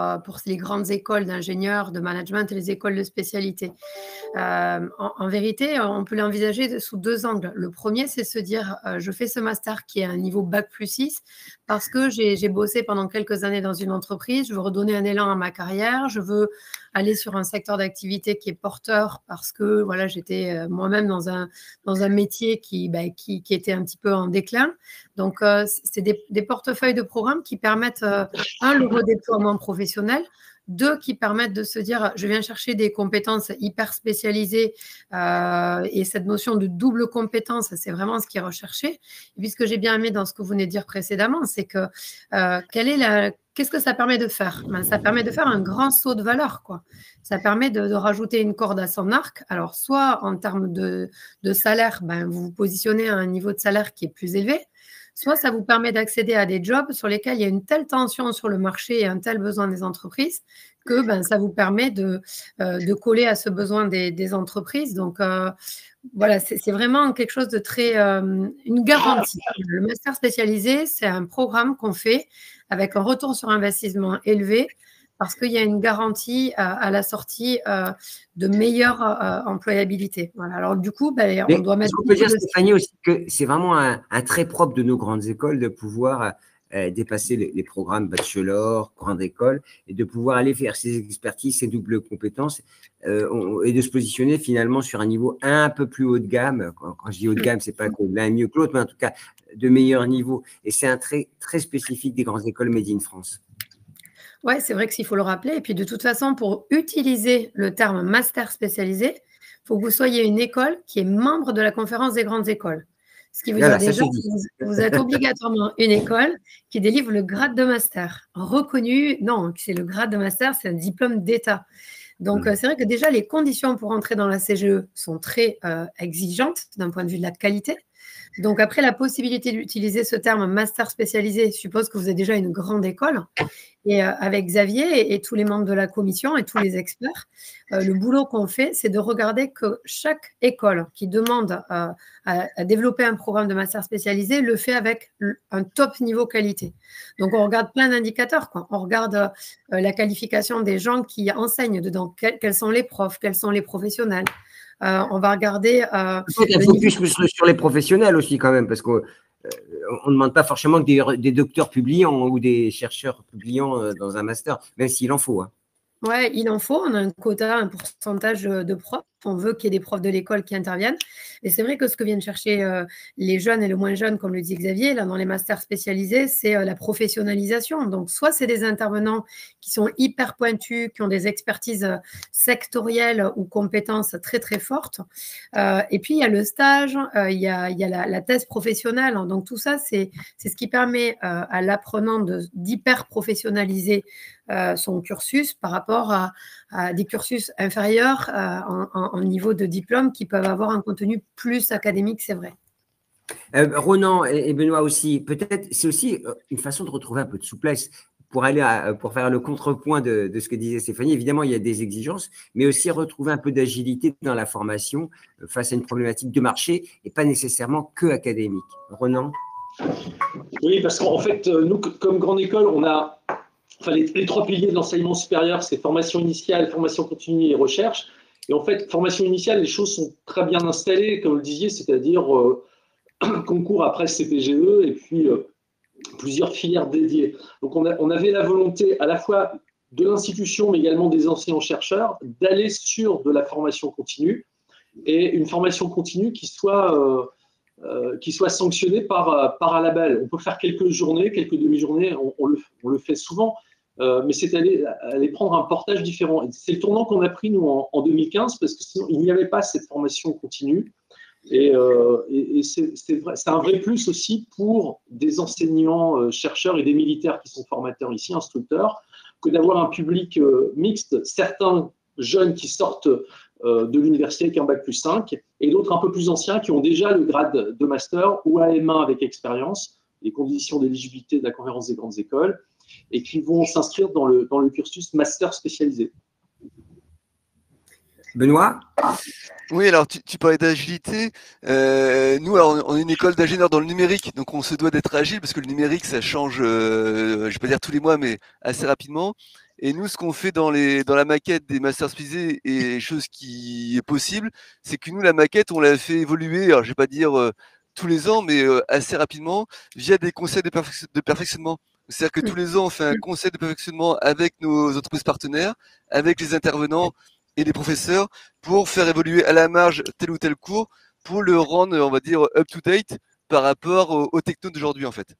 les grandes écoles d'ingénieurs, de management et les écoles de spécialité. En vérité, on peut l'envisager sous deux angles. Le premier, c'est se dire, je fais ce master qui est un niveau Bac+6 parce que j'ai bossé pendant quelques années dans une entreprise, je veux redonner un élan à ma carrière, je veux aller sur un secteur d'activité qui est porteur parce que voilà, j'étais moi-même dans un métier qui était un petit peu en déclin. Donc, c'est des portefeuilles de programmes qui permettent, le redéploiement professionnel, 2 qui permettent de se dire, je viens chercher des compétences hyper spécialisées et cette notion de double compétence, c'est vraiment ce qui est recherché. Et puis ce que j'ai bien aimé dans ce que vous venez de dire précédemment, c'est que qu'est-ce que ça permet de faire? Ça permet de faire un grand saut de valeur, quoi. Ça permet de rajouter une corde à son arc. Alors, soit en termes de salaire, vous vous positionnez à un niveau de salaire qui est plus élevé, soit ça vous permet d'accéder à des jobs sur lesquels il y a une telle tension sur le marché et un tel besoin des entreprises que ça vous permet de coller à ce besoin des entreprises. Donc, voilà, c'est vraiment quelque chose de très… une garantie. Le master spécialisé, c'est un programme qu'on fait avec un retour sur investissement élevé parce qu'il y a une garantie à la sortie de meilleure employabilité. Voilà. Alors, du coup, on doit mettre… On peut dire, Stéphanie, aussi que c'est vraiment un trait propre de nos grandes écoles de pouvoir dépasser les programmes bachelor, grande école, et de pouvoir aller faire ces expertises, ces doubles compétences, et de se positionner finalement sur un niveau un peu plus haut de gamme. Quand je dis haut de gamme, c'est pas que l'un est mieux que l'autre, mais en tout cas de meilleur niveau. Et c'est un trait très spécifique des grandes écoles Made in France. Oui, c'est vrai qu'il faut le rappeler. Et puis, de toute façon, pour utiliser le terme master spécialisé, il faut que vous soyez une école qui est membre de la conférence des grandes écoles. Ce qui veut dire déjà que vous êtes obligatoirement une école qui délivre le grade de master. Reconnu, non, c'est le grade de master, c'est un diplôme d'État. Donc, c'est vrai que déjà, les conditions pour entrer dans la CGE sont très exigeantes d'un point de vue de la qualité. Donc, après, la possibilité d'utiliser ce terme master spécialisé suppose que vous êtes déjà une grande école. Et avec Xavier et tous les membres de la commission et tous les experts, le boulot qu'on fait, c'est de regarder que chaque école qui demande à développer un programme de master spécialisé le fait avec un top niveau qualité. Donc, on regarde plein d'indicateurs, quoi. On regarde la qualification des gens qui enseignent dedans, quels sont les profs, quels sont les professionnels. On va regarder… Il faut focus sur les professionnels aussi quand même, parce qu'on ne demande pas forcément que des docteurs publiants ou des chercheurs publiants dans un master, même s'il en faut. Hein. Oui, il en faut. On a un quota, un pourcentage de profs. On veut qu'il y ait des profs de l'école qui interviennent. Et c'est vrai que ce que viennent chercher les jeunes et le moins jeunes, comme le dit Xavier, là, dans les masters spécialisés, c'est la professionnalisation. Donc, soit c'est des intervenants qui sont hyper pointus, qui ont des expertises sectorielles ou compétences très, très fortes. Et puis, il y a le stage, il y a la thèse professionnelle. Donc, tout ça, c'est ce qui permet à l'apprenant d'hyper professionnaliser son cursus par rapport à des cursus inférieurs en niveau de diplôme qui peuvent avoir un contenu plus académique, c'est vrai. Ronan et Benoît aussi, peut-être c'est aussi une façon de retrouver un peu de souplesse pour faire le contrepoint de ce que disait Stéphanie. Évidemment, il y a des exigences, mais aussi retrouver un peu d'agilité dans la formation face à une problématique de marché et pas nécessairement que académique. Ronan ? Oui, parce qu'en fait, nous, comme grande école, on a les 3 piliers de l'enseignement supérieur, c'est formation initiale, formation continue et recherche. Et en fait, formation initiale, les choses sont très bien installées, comme vous le disiez, c'est-à-dire concours après CPGE et puis plusieurs filières dédiées. Donc, on avait la volonté à la fois de l'institution, mais également des enseignants-chercheurs, d'aller sur de la formation continue et une formation continue qui soit sanctionnée par un label. On peut faire quelques journées, quelques demi-journées, on le fait souvent, mais c'est aller prendre un portage différent. C'est le tournant qu'on a pris, nous, en 2015, parce que sinon, il n'y avait pas cette formation continue. Et c'est un vrai plus aussi pour des enseignants, chercheurs et des militaires qui sont formateurs ici, instructeurs, que d'avoir un public mixte, certains jeunes qui sortent de l'université avec un bac+5 et d'autres un peu plus anciens qui ont déjà le grade de master ou AM1 avec expérience, les conditions d'éligibilité de la conférence des grandes écoles, et qui vont s'inscrire dans le cursus master spécialisé. Benoît ? Oui, alors tu parlais d'agilité. Nous, alors, on est une école d'ingénieurs dans le numérique, donc on se doit d'être agile parce que le numérique, ça change, je ne vais pas dire tous les mois, mais assez rapidement. Et nous, ce qu'on fait dans la maquette des masters spécialisés et chose qui est possible, c'est que nous, la maquette, on l'a fait évoluer, alors je ne vais pas dire tous les ans, mais assez rapidement, via des conseils de perfectionnement. C'est-à-dire que tous les ans, on fait un conseil de perfectionnement avec nos entreprises partenaires, avec les intervenants et les professeurs pour faire évoluer à la marge tel ou tel cours pour le rendre, on va dire, up-to-date par rapport aux technos d'aujourd'hui, en fait.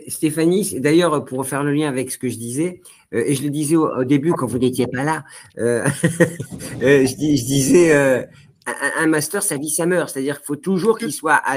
Stéphanie, d'ailleurs, pour faire le lien avec ce que je disais, et je le disais au début quand vous n'étiez pas là, je disais, un master, sa vie, sa meurt. C'est-à-dire qu'il faut toujours qu'il soit à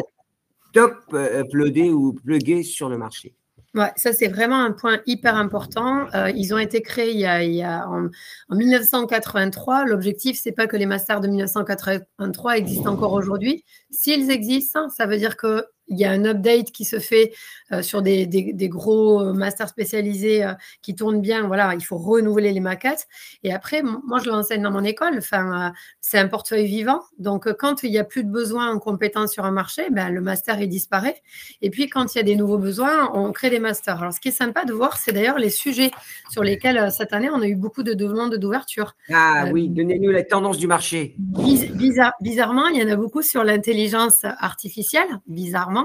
top uploadé ou plugué sur le marché. Ouais, ça, c'est vraiment un point hyper important. Ils ont été créés en 1983. L'objectif, c'est pas que les masters de 1983 existent encore aujourd'hui. S'ils existent, ça veut dire que il y a un update qui se fait sur des gros masters spécialisés qui tournent bien. Voilà, il faut renouveler les maquettes. Et après, moi, je l'enseigne dans mon école. Enfin, c'est un portefeuille vivant. Donc, quand il n'y a plus de besoin en compétences sur un marché, ben, le master, il disparaît. Et puis, quand il y a des nouveaux besoins, on crée des masters. Alors, ce qui est sympa de voir, c'est d'ailleurs les sujets sur lesquels, cette année, on a eu beaucoup de demandes d'ouverture. Ah oui, donnez-nous la tendance du marché. Bizarrement, il y en a beaucoup sur l'intelligence artificielle, bizarrement.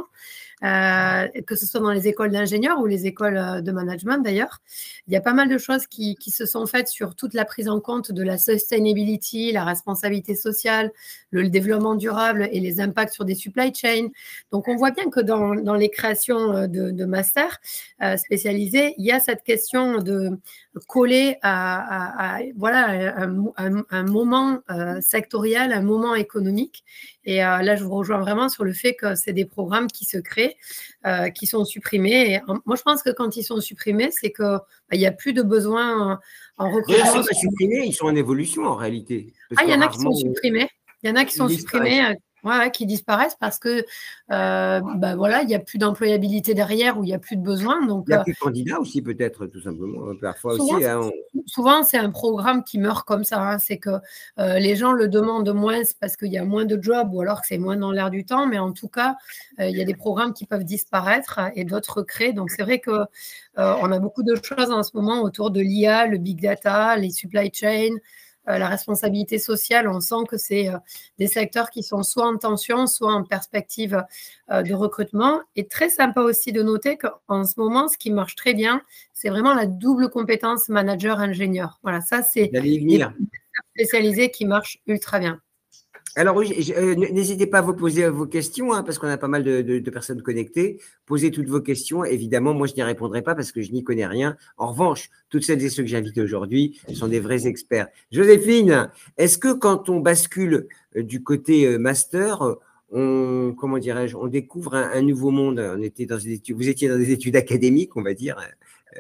Que ce soit dans les écoles d'ingénieurs ou les écoles de management d'ailleurs. Il y a pas mal de choses qui se sont faites sur toute la prise en compte de la sustainability, la responsabilité sociale, le développement durable et les impacts sur des supply chains. Donc, on voit bien que dans les créations de masters spécialisés, il y a cette question de coller à voilà, un moment sectoriel, un moment économique. Et là, je vous rejoins vraiment sur le fait que c'est des programmes qui se créent, qui sont supprimés. Et moi, je pense que quand ils sont supprimés, c'est qu'il n'y a plus de besoin en recrutement. Ils ne sont pas supprimés, ils sont en évolution en réalité. Il y en a qui sont supprimés. Il y en a qui sont supprimés. Qui disparaissent parce que voilà, il n'y a plus d'employabilité derrière ou il n'y a plus de besoin. Donc, il n'y a plus de candidats aussi, peut-être, tout simplement. Parfois souvent, aussi. Souvent, c'est un programme qui meurt comme ça. Hein. C'est que les gens le demandent moins parce qu'il y a moins de jobs ou alors que c'est moins dans l'air du temps. Mais en tout cas, il y a des programmes qui peuvent disparaître et d'autres créer. Donc, c'est vrai qu'on a beaucoup de choses en ce moment autour de l'IA, le big data, les supply chains. La responsabilité sociale, on sent que c'est des secteurs qui sont soit en tension, soit en perspective de recrutement. Et très sympa aussi de noter qu'en ce moment, ce qui marche très bien, c'est vraiment la double compétence manager-ingénieur. Voilà, ça, c'est des spécialisés qui marchent ultra bien. Alors, n'hésitez pas à vous poser vos questions, hein, parce qu'on a pas mal de personnes connectées. Posez toutes vos questions. Évidemment, moi, je n'y répondrai pas parce que je n'y connais rien. En revanche, toutes celles et ceux que j'invite aujourd'hui sont des vrais experts. Joséphine, est-ce que quand on bascule du côté master, on découvre un nouveau monde? Vous étiez dans des études académiques, on va dire,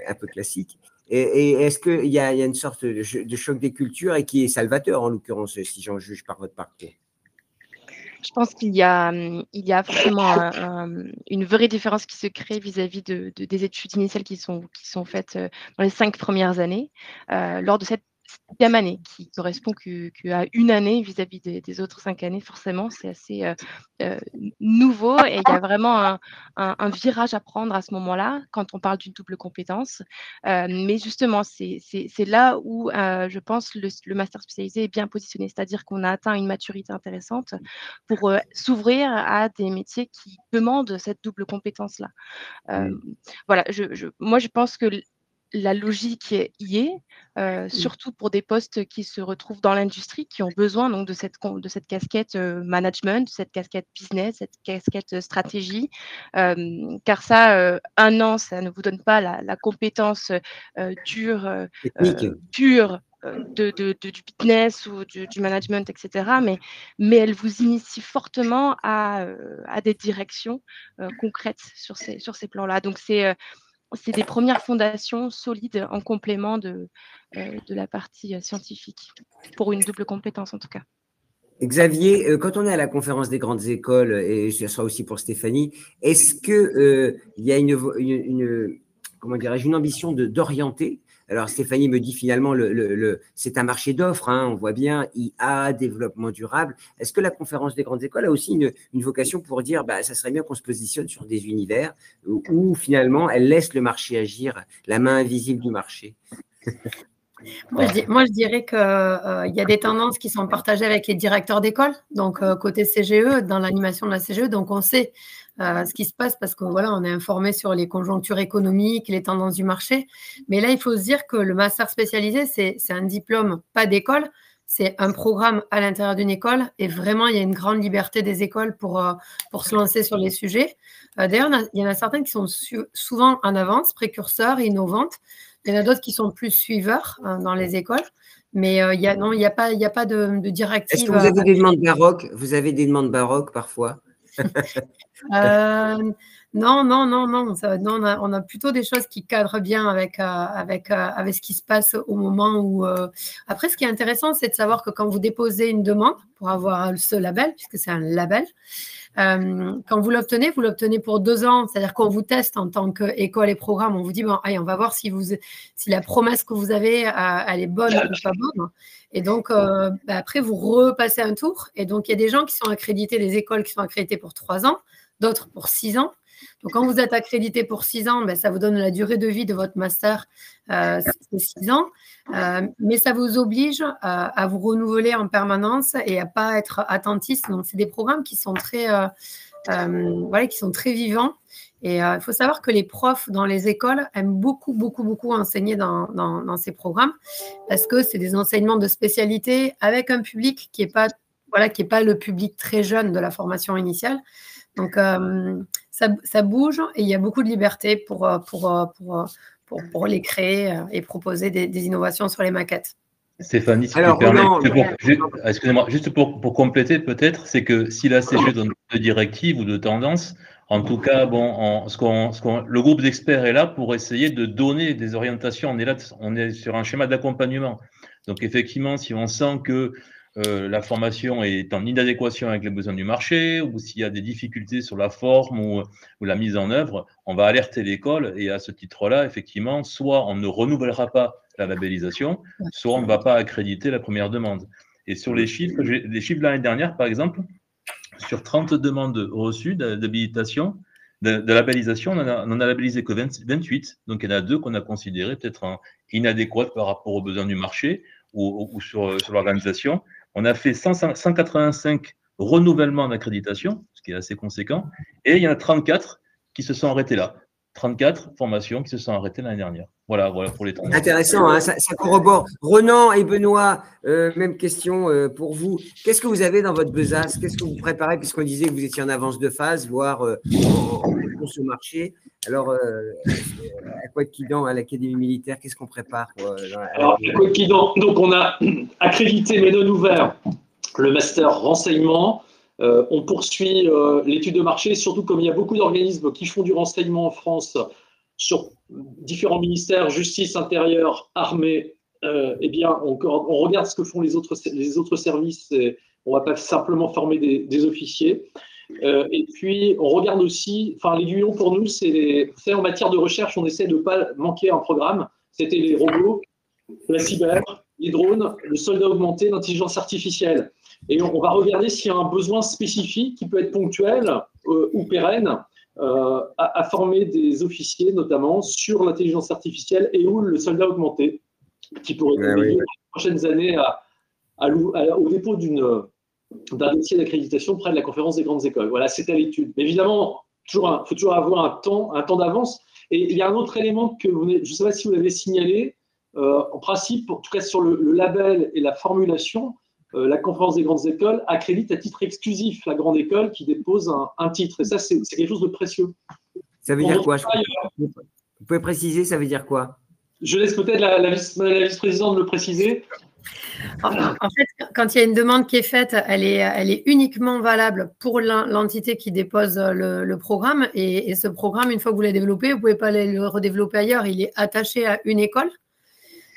un peu classiques. Et est-ce qu'il y a une sorte de choc des cultures et qui est salvateur, en l'occurrence, si j'en juge par votre parcours? Je pense qu'il y a forcément une vraie différence qui se crée vis-à-vis des études initiales qui sont faites dans les 5 premières années. Lors de cette 6e année, qui correspond qu'à une année vis-à-vis des autres 5 années, forcément, c'est assez nouveau et il y a vraiment un virage à prendre à ce moment-là quand on parle d'une double compétence. Mais justement, c'est là où je pense le master spécialisé est bien positionné, c'est-à-dire qu'on a atteint une maturité intéressante pour s'ouvrir à des métiers qui demandent cette double compétence-là. Voilà, moi, je pense que la logique y est, surtout pour des postes qui se retrouvent dans l'industrie, qui ont besoin donc de cette casquette management, de cette casquette business, cette casquette stratégie, car ça, un an, ça ne vous donne pas la compétence pure du business ou du management, etc. Mais elle vous initie fortement à des directions concrètes sur ces plans-là. Donc, c'est des premières fondations solides en complément de la partie scientifique, pour une double compétence en tout cas. Xavier, quand on est à la conférence des grandes écoles, et ce sera aussi pour Stéphanie, est-ce qu'il y a une ambition d'orienter? Alors, Stéphanie me dit finalement, c'est un marché d'offres, hein, on voit bien, IA, développement durable. Est-ce que la conférence des grandes écoles a aussi une vocation pour dire, ça serait bien qu'on se positionne sur des univers où finalement, elle laisse le marché agir, la main invisible du marché? Moi, je dirais qu'il y a des tendances qui sont partagées avec les directeurs d'école, donc côté CGE, dans l'animation de la CGE, donc on sait ce qui se passe parce que voilà, on est informé sur les conjonctures économiques, les tendances du marché. Mais là, il faut se dire que le master spécialisé, c'est un diplôme pas d'école, c'est un programme à l'intérieur d'une école et vraiment, il y a une grande liberté des écoles pour se lancer sur les sujets. D'ailleurs, il y en a certaines qui sont souvent en avance, précurseurs, innovantes. Il y en a d'autres qui sont plus suiveurs dans les écoles. Mais il n'y a pas de directive. Est-ce que vous avez des demandes baroques? Vous avez des demandes baroques parfois? Non. On a plutôt des choses qui cadrent bien avec ce qui se passe au moment où… Après, ce qui est intéressant, c'est de savoir que quand vous déposez une demande pour avoir ce label, puisque c'est un label, quand vous l'obtenez pour 2 ans. C'est-à-dire qu'on vous teste en tant qu'école et programme. On vous dit, bon, allez, on va voir si la promesse que vous avez, elle est bonne ou pas bonne. Et donc, après, vous repassez un tour. Et donc, il y a des gens qui sont accrédités, les écoles qui sont accréditées pour 3 ans, d'autres pour 6 ans. Donc, quand vous êtes accrédité pour 6 ans, ça vous donne la durée de vie de votre master, c'est 6 ans. Mais ça vous oblige à vous renouveler en permanence et à ne pas être attentiste. Donc, c'est des programmes qui sont très vivants. Et il faut savoir que les profs dans les écoles aiment beaucoup enseigner dans ces programmes parce que c'est des enseignements de spécialité avec un public qui n'est pas le public très jeune de la formation initiale. Donc, ça bouge et il y a beaucoup de liberté pour les créer et proposer des innovations sur les maquettes. Stéphanie, si tu permets, excusez-moi, juste pour compléter peut-être, c'est que si la CGE donne de directives ou de tendances, en tout cas, le groupe d'experts est là pour essayer de donner des orientations. On est sur un schéma d'accompagnement. Donc effectivement, si on sent que la formation est en inadéquation avec les besoins du marché, ou s'il y a des difficultés sur la forme ou la mise en œuvre, on va alerter l'école et à ce titre-là, effectivement, soit on ne renouvellera pas la labellisation, soit on ne va pas accréditer la première demande. Et sur les chiffres de l'année dernière, par exemple, sur 30 demandes reçues d'habilitation, de labellisation, on n'en a labellisé que 28. Donc, il y en a 2 qu'on a considérées peut-être inadéquates par rapport aux besoins du marché ou sur l'organisation. On a fait 185 renouvellements d'accréditation, ce qui est assez conséquent, et il y en a 34 qui se sont arrêtés là. 34 formations qui se sont arrêtées l'année dernière. Voilà pour les 30. Intéressant, hein, ça corrobore. Renan et Benoît, même question pour vous. Qu'est-ce que vous avez dans votre besace? Qu'est-ce que vous préparez, puisqu'on disait que vous étiez en avance de phase, voire en réponse au marché? Alors, à Couët-Quidan, à l'Académie militaire, qu'est-ce qu'on prépare Alors, à Couët-Quidan, donc on a accrédité mais non ouvert le master renseignement. On poursuit l'étude de marché, surtout comme il y a beaucoup d'organismes qui font du renseignement en France sur différents ministères, justice, intérieur, armée. Eh bien, on regarde ce que font les autres services. Et on ne va pas simplement former des officiers. Et puis, on regarde aussi, l'aiguillon pour nous, c'est en matière de recherche, on essaie de ne pas manquer un programme. C'était les robots, la cyber, les drones, le soldat augmenté, l'intelligence artificielle. Et on va regarder s'il y a un besoin spécifique qui peut être ponctuel ou pérenne à former des officiers, notamment sur l'intelligence artificielle et ou le soldat augmenté, qui pourrait aider dans les prochaines années au dépôt d'un dossier d'accréditation près de la conférence des grandes écoles. Voilà, c'est à l'étude. Mais évidemment, il faut toujours avoir un temps d'avance. Et il y a un autre élément que je ne sais pas si vous l'avez signalé, en principe, en tout cas sur le label et la formulation, la conférence des grandes écoles accrédite à titre exclusif la grande école qui dépose un titre. Et ça, c'est quelque chose de précieux. Ça veut dire quoi? Vous pouvez préciser, ça veut dire quoi? Je laisse peut-être la vice-présidente le préciser. En fait, quand il y a une demande qui est faite, elle est uniquement valable pour l'entité qui dépose le programme. Et ce programme, une fois que vous l'avez développé, vous ne pouvez pas le redévelopper ailleurs. Il est attaché à une école.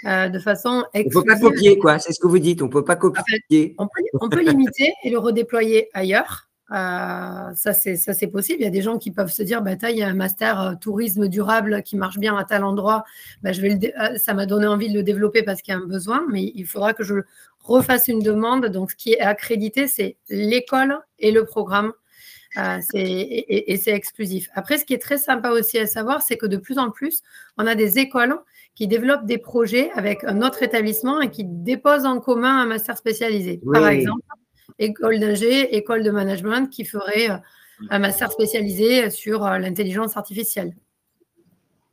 De façon exclusive. On ne peut pas copier, quoi. C'est ce que vous dites. On ne peut pas copier. En fait, on peut l'imiter et le redéployer ailleurs. Ça, c'est possible. Il y a des gens qui peuvent se dire, il y a un master tourisme durable qui marche bien à tel endroit. Ça m'a donné envie de le développer parce qu'il y a un besoin, mais il faudra que je refasse une demande. Donc, ce qui est accrédité, c'est l'école et le programme. Et c'est exclusif. Après, ce qui est très sympa aussi à savoir, c'est que de plus en plus, on a des écoles qui développent des projets avec un autre établissement et qui déposent en commun un master spécialisé. Oui. Par exemple, école d'ingé, école de management qui ferait un master spécialisé sur l'intelligence artificielle.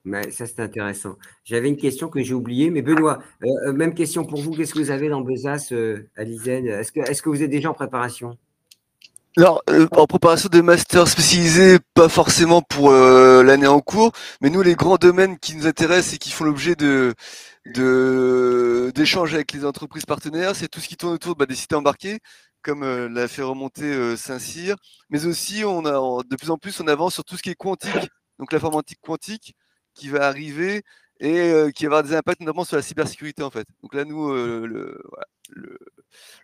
Ouais, ça, c'est intéressant. J'avais une question que j'ai oubliée, mais Benoît, même question pour vous. Qu'est-ce que vous avez dans Besace, à l'ISEN? Est-ce que vous êtes déjà en préparation? Alors, en préparation de master spécialisé, pas forcément pour l'année en cours, mais nous, les grands domaines qui nous intéressent et qui font l'objet d'échanges avec les entreprises partenaires, c'est tout ce qui tourne autour des sites embarqués, comme l'a fait remonter Saint-Cyr, mais aussi de plus en plus on avance sur tout ce qui est quantique, donc l'informatique quantique qui va arriver et qui va avoir des impacts notamment sur la cybersécurité en fait. Donc là, nous, voilà,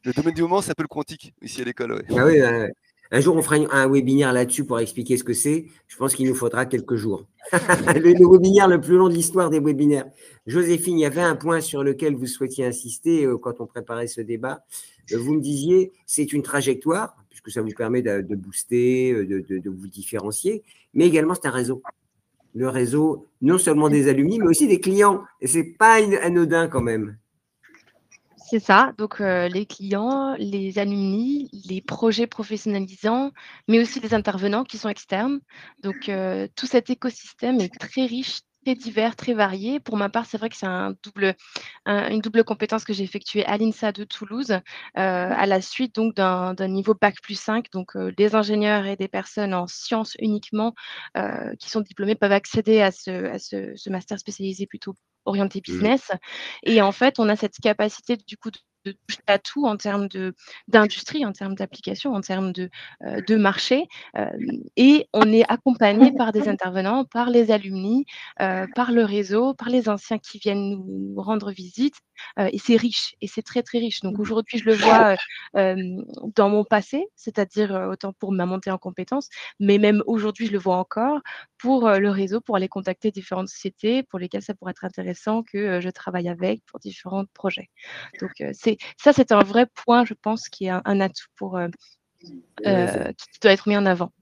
le domaine du moment, c'est un peu le quantique ici à l'école. Ouais. Ah oui, un jour, on fera un webinaire là-dessus pour expliquer ce que c'est. Je pense qu'il nous faudra quelques jours. Le webinaire le plus long de l'histoire des webinaires. Joséphine, il y avait un point sur lequel vous souhaitiez insister quand on préparait ce débat. Vous me disiez, c'est une trajectoire, puisque ça vous permet de booster, de vous différencier, mais également c'est un réseau. Le réseau, non seulement des alumni, mais aussi des clients. Et ce n'est pas anodin quand même. C'est ça, donc les clients, les alumni, les projets professionnalisants, mais aussi les intervenants qui sont externes. Donc tout cet écosystème est très riche, très divers, très varié. Pour ma part, c'est vrai que c'est une double compétence que j'ai effectuée à l'INSA de Toulouse, à la suite donc d'un niveau Bac+5. Donc des ingénieurs et des personnes en sciences uniquement qui sont diplômés peuvent accéder à ce master spécialisé plutôt orienté business. Et en fait, on a cette capacité du coup de toucher à tout en termes d'industrie, en termes d'application, en termes de marché. Et on est accompagné par des intervenants, par les alumni, par le réseau, par les anciens qui viennent nous rendre visite. Et c'est riche, et c'est très, très riche. Donc aujourd'hui, je le vois dans mon passé, c'est-à-dire autant pour ma montée en compétences, mais même aujourd'hui, je le vois encore pour le réseau, pour aller contacter différentes sociétés pour lesquelles ça pourrait être intéressant que je travaille avec pour différents projets. Donc, c'est un vrai point, je pense, qui est un atout qui doit être mis en avant.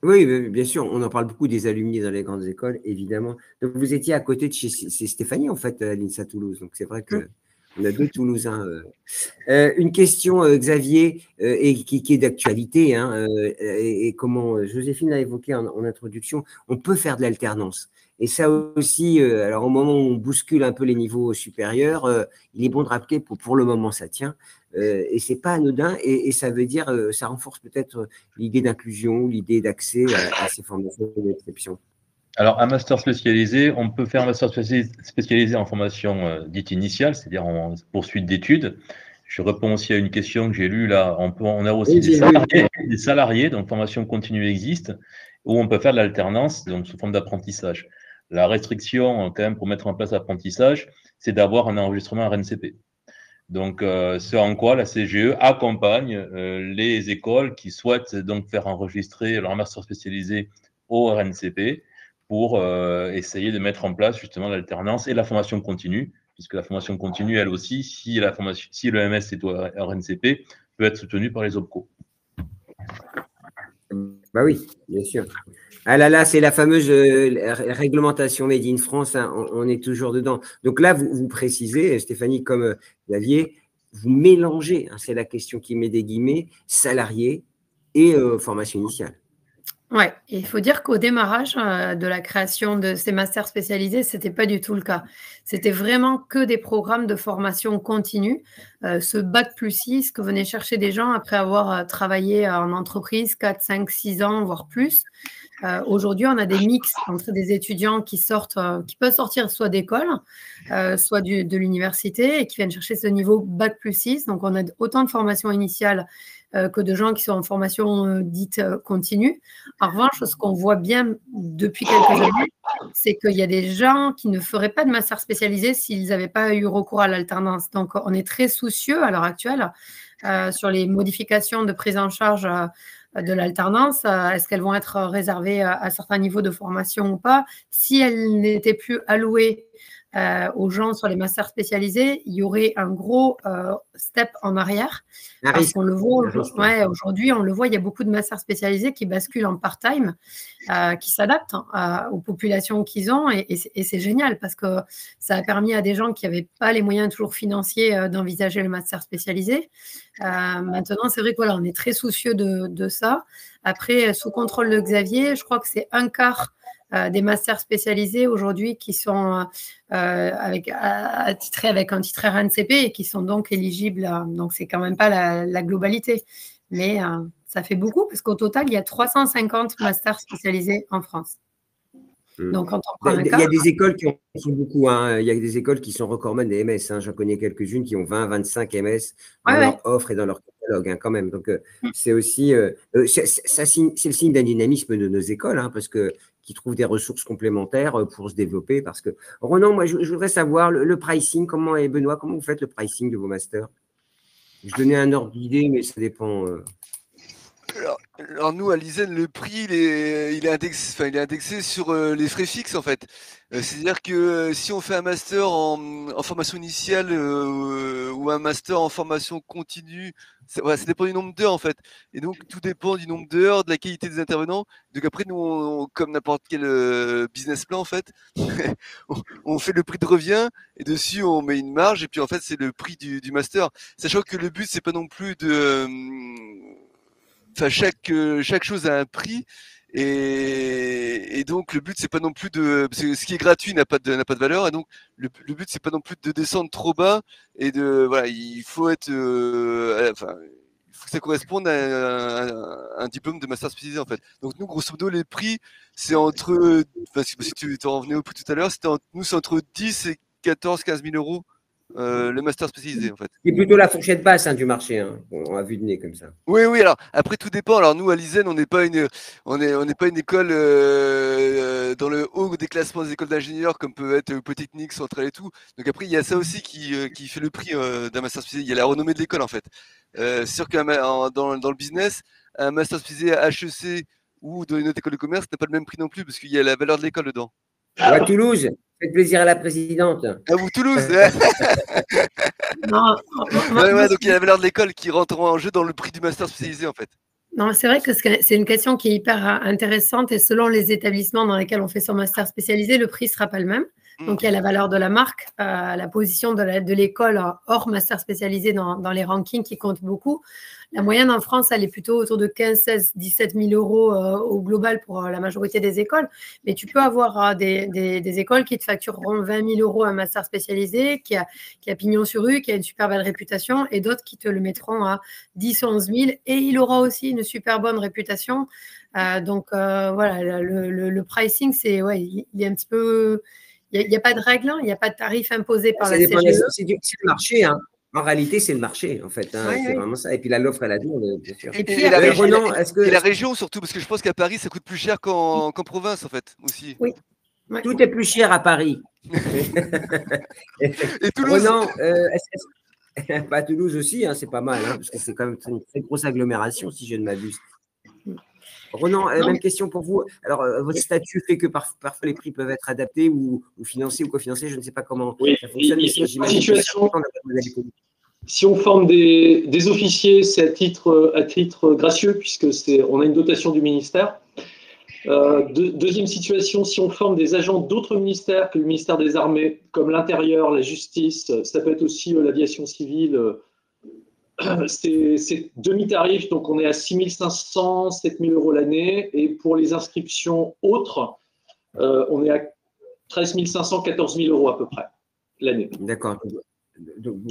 Oui, bien sûr, on en parle beaucoup des alumni dans les grandes écoles, évidemment. Donc, vous étiez à côté de chez Stéphanie, en fait, à l'INSA Toulouse. Donc, c'est vrai qu'on a deux Toulousains. Une question, Xavier, et qui est d'actualité, hein, et comment Joséphine l'a évoqué en introduction, on peut faire de l'alternance. Et ça aussi, alors au moment où on bouscule un peu les niveaux supérieurs, il est bon de rappeler pour le moment, ça tient. Et ce n'est pas anodin, et ça veut dire, ça renforce peut-être l'idée d'inclusion, l'idée d'accès à ces formations d'exception. Alors, un master spécialisé, on peut faire un master spécialisé en formation dite initiale, c'est-à-dire en poursuite d'études. Je réponds aussi à une question que j'ai lue là. On a aussi des salariés, donc formation continue existe, où on peut faire de l'alternance, donc sous forme d'apprentissage. La restriction, quand même, pour mettre en place l'apprentissage, c'est d'avoir un enregistrement RNCP. Donc, ce en quoi la CGE accompagne les écoles qui souhaitent donc faire enregistrer leur master spécialisé au RNCP pour essayer de mettre en place justement l'alternance et la formation continue, puisque la formation continue, elle aussi, si le MS est au RNCP, peut être soutenue par les OPCO. Bah oui, bien sûr. Ah là, c'est la fameuse réglementation Made in France, hein, on est toujours dedans. Donc là, vous précisez, Stéphanie, comme Xavier, vous mélangez, hein, c'est la question qui met des guillemets, salariés et formation initiale. Oui, il faut dire qu'au démarrage de la création de ces masters spécialisés, ce n'était pas du tout le cas. C'était vraiment que des programmes de formation continue. Ce Bac+6 que venaient chercher des gens après avoir travaillé en entreprise 4, 5, 6 ans, voire plus. Aujourd'hui, on a des mix entre des étudiants qui peuvent sortir soit d'école, soit de l'université et qui viennent chercher ce niveau Bac+6. Donc, on a autant de formations initiales que de gens qui sont en formation dite continue. En revanche, ce qu'on voit bien depuis quelques années, c'est qu'il y a des gens qui ne feraient pas de master spécialisé s'ils n'avaient pas eu recours à l'alternance. Donc, on est très soucieux à l'heure actuelle sur les modifications de prise en charge de l'alternance. Est-ce qu'elles vont être réservées à certains niveaux de formation ou pas? Si elles n'étaient plus allouées aux gens sur les masters spécialisés, il y aurait un gros step en arrière. Parce qu'on le voit aujourd'hui, on le voit, il y a beaucoup de masters spécialisés qui basculent en part-time, qui s'adaptent aux populations qu'ils ont, et c'est génial parce que ça a permis à des gens qui n'avaient pas les moyens toujours financiers d'envisager le master spécialisé. Maintenant, c'est vrai qu'on est très soucieux de ça. Après, sous contrôle de Xavier, je crois que c'est un quart des masters spécialisés aujourd'hui qui sont attitrés avec un titre RNCP et qui sont donc éligibles. Donc, c'est quand même pas la globalité. Mais ça fait beaucoup parce qu'au total, il y a 350 masters spécialisés en France. Donc, quand on prend il y a des écoles qui en sont beaucoup. Hein. Il y a des écoles qui sont recordman des MS. Hein. J'en connais quelques-unes qui ont 20, 25 MS dans leur offre et dans leur catalogue, hein, quand même. Donc, c'est aussi c'est le signe d'un dynamisme de nos écoles, hein, parce que qui trouvent des ressources complémentaires pour se développer. Parce que, Ronan, moi, je voudrais savoir le pricing. Benoît, comment vous faites le pricing de vos masters? Je donnais un ordre d'idée, mais ça dépend. Alors nous, à l'ISEN, le prix, il est indexé sur les frais fixes, en fait. C'est-à-dire que si on fait un master en formation initiale ou un master en formation continue, ça dépend du nombre d'heures, en fait. Et donc, tout dépend du nombre d'heures, de la qualité des intervenants. Donc après, nous, comme n'importe quel business plan, en fait, on fait le prix de revient et dessus, on met une marge. Et puis, en fait, c'est le prix du master. Sachant que le but, c'est pas non plus de... Enfin, chaque chose a un prix et donc le but c'est pas non plus parce que ce qui est gratuit n'a pas de valeur et donc le but c'est pas non plus de descendre trop bas et voilà, il faut être il faut que ça corresponde à un diplôme de master spécialisé, en fait. Donc nous, grosso modo, les prix c'est entre, si tu en revenais au prix tout à l'heure, c'est entre 10 et 15 000 euros. Le master spécialisé, en fait. C'est plutôt la fourchette basse, hein, du marché, hein, à vue de nez comme ça. Oui, alors après tout dépend. Alors nous à l'ISEN, on n'est pas une école dans le haut des classements des écoles d'ingénieurs comme peut être Polytechnique, Centrale et tout. Donc après il y a ça aussi qui fait le prix d'un master spécialisé. Il y a la renommée de l'école, en fait. C'est sûr que dans le business, un master spécialisé à HEC ou dans une autre école de commerce n'a pas le même prix non plus parce qu'il y a la valeur de l'école dedans. Ou à Toulouse, faites plaisir à la présidente. À vous, Toulouse. Non, donc il y a la valeur de l'école qui rentre en jeu dans le prix du master spécialisé, en fait. Non, c'est vrai que c'est une question qui est hyper intéressante et selon les établissements dans lesquels on fait son master spécialisé, le prix ne sera pas le même. Donc, il y a la valeur de la marque, la position de l'école hors master spécialisé dans les rankings qui comptent beaucoup. La moyenne en France, elle est plutôt autour de 15, 16, 17 000 euros au global pour la majorité des écoles. Mais tu peux avoir des écoles qui te factureront 20 000 euros un master spécialisé, qui a pignon sur rue, qui a une super belle réputation, et d'autres qui te le mettront à 10, 11 000. Et il aura aussi une super bonne réputation. Donc, voilà, le pricing, il est un petit peu... Il n'y a pas de règle, il n'y a pas de tarif imposé par la CGE. C'est le marché, hein. En réalité, c'est le marché, en fait. Hein. C'est vraiment ça. Et puis l'offre et la demande, bien sûr. Et puis la région, surtout, parce que je pense qu'à Paris, ça coûte plus cher qu'en province, en fait, aussi. Oui. Tout est plus cher à Paris. Et Toulouse. Ronan, pas Toulouse aussi, hein, c'est pas mal, hein, parce que c'est quand même une très grosse agglomération, si je ne m'abuse. Ronan, même question pour vous. Alors, votre statut fait que parfois les prix peuvent être adaptés ou financés ou cofinancés. Je ne sais pas comment ça fonctionne. Si on forme des officiers, c'est à titre gracieux, puisque on a une dotation du ministère. Deuxième situation, si on forme des agents d'autres ministères que le ministère des Armées, comme l'Intérieur, la Justice, ça peut être aussi l'aviation civile. C'est demi-tarif, donc on est à 6 500, 7 000 euros l'année. Et pour les inscriptions autres, on est à 13 500, 14 000 euros à peu près l'année. D'accord.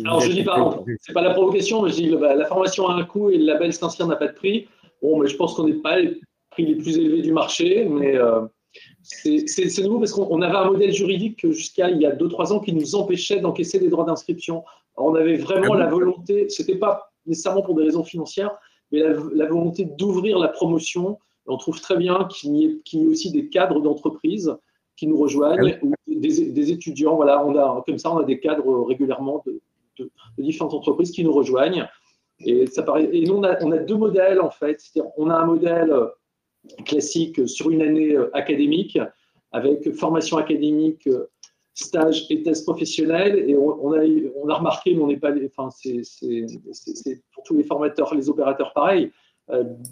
Alors je dis pas, c'est pas la provocation, mais je dis la formation a un coût et le label Saint-Cyr n'a pas de prix. Bon, mais je pense qu'on n'est pas les prix les plus élevés du marché, mais c'est nouveau parce qu'on avait un modèle juridique jusqu'à il y a 2-3 ans qui nous empêchait d'encaisser des droits d'inscription. On avait vraiment la volonté, c'était pas nécessairement pour des raisons financières, mais la volonté d'ouvrir la promotion. Et on trouve très bien qu'il y ait aussi des cadres d'entreprise qui nous rejoignent, ou des étudiants. Voilà, comme ça, on a des cadres régulièrement de différentes entreprises qui nous rejoignent. Et nous, on a deux modèles, en fait. C'est-à-dire, on a un modèle classique sur une année académique, avec formation académique, stage et thèse professionnelle. Et on a remarqué, mais on n'est pas, c'est pour tous les formateurs, les opérateurs pareil,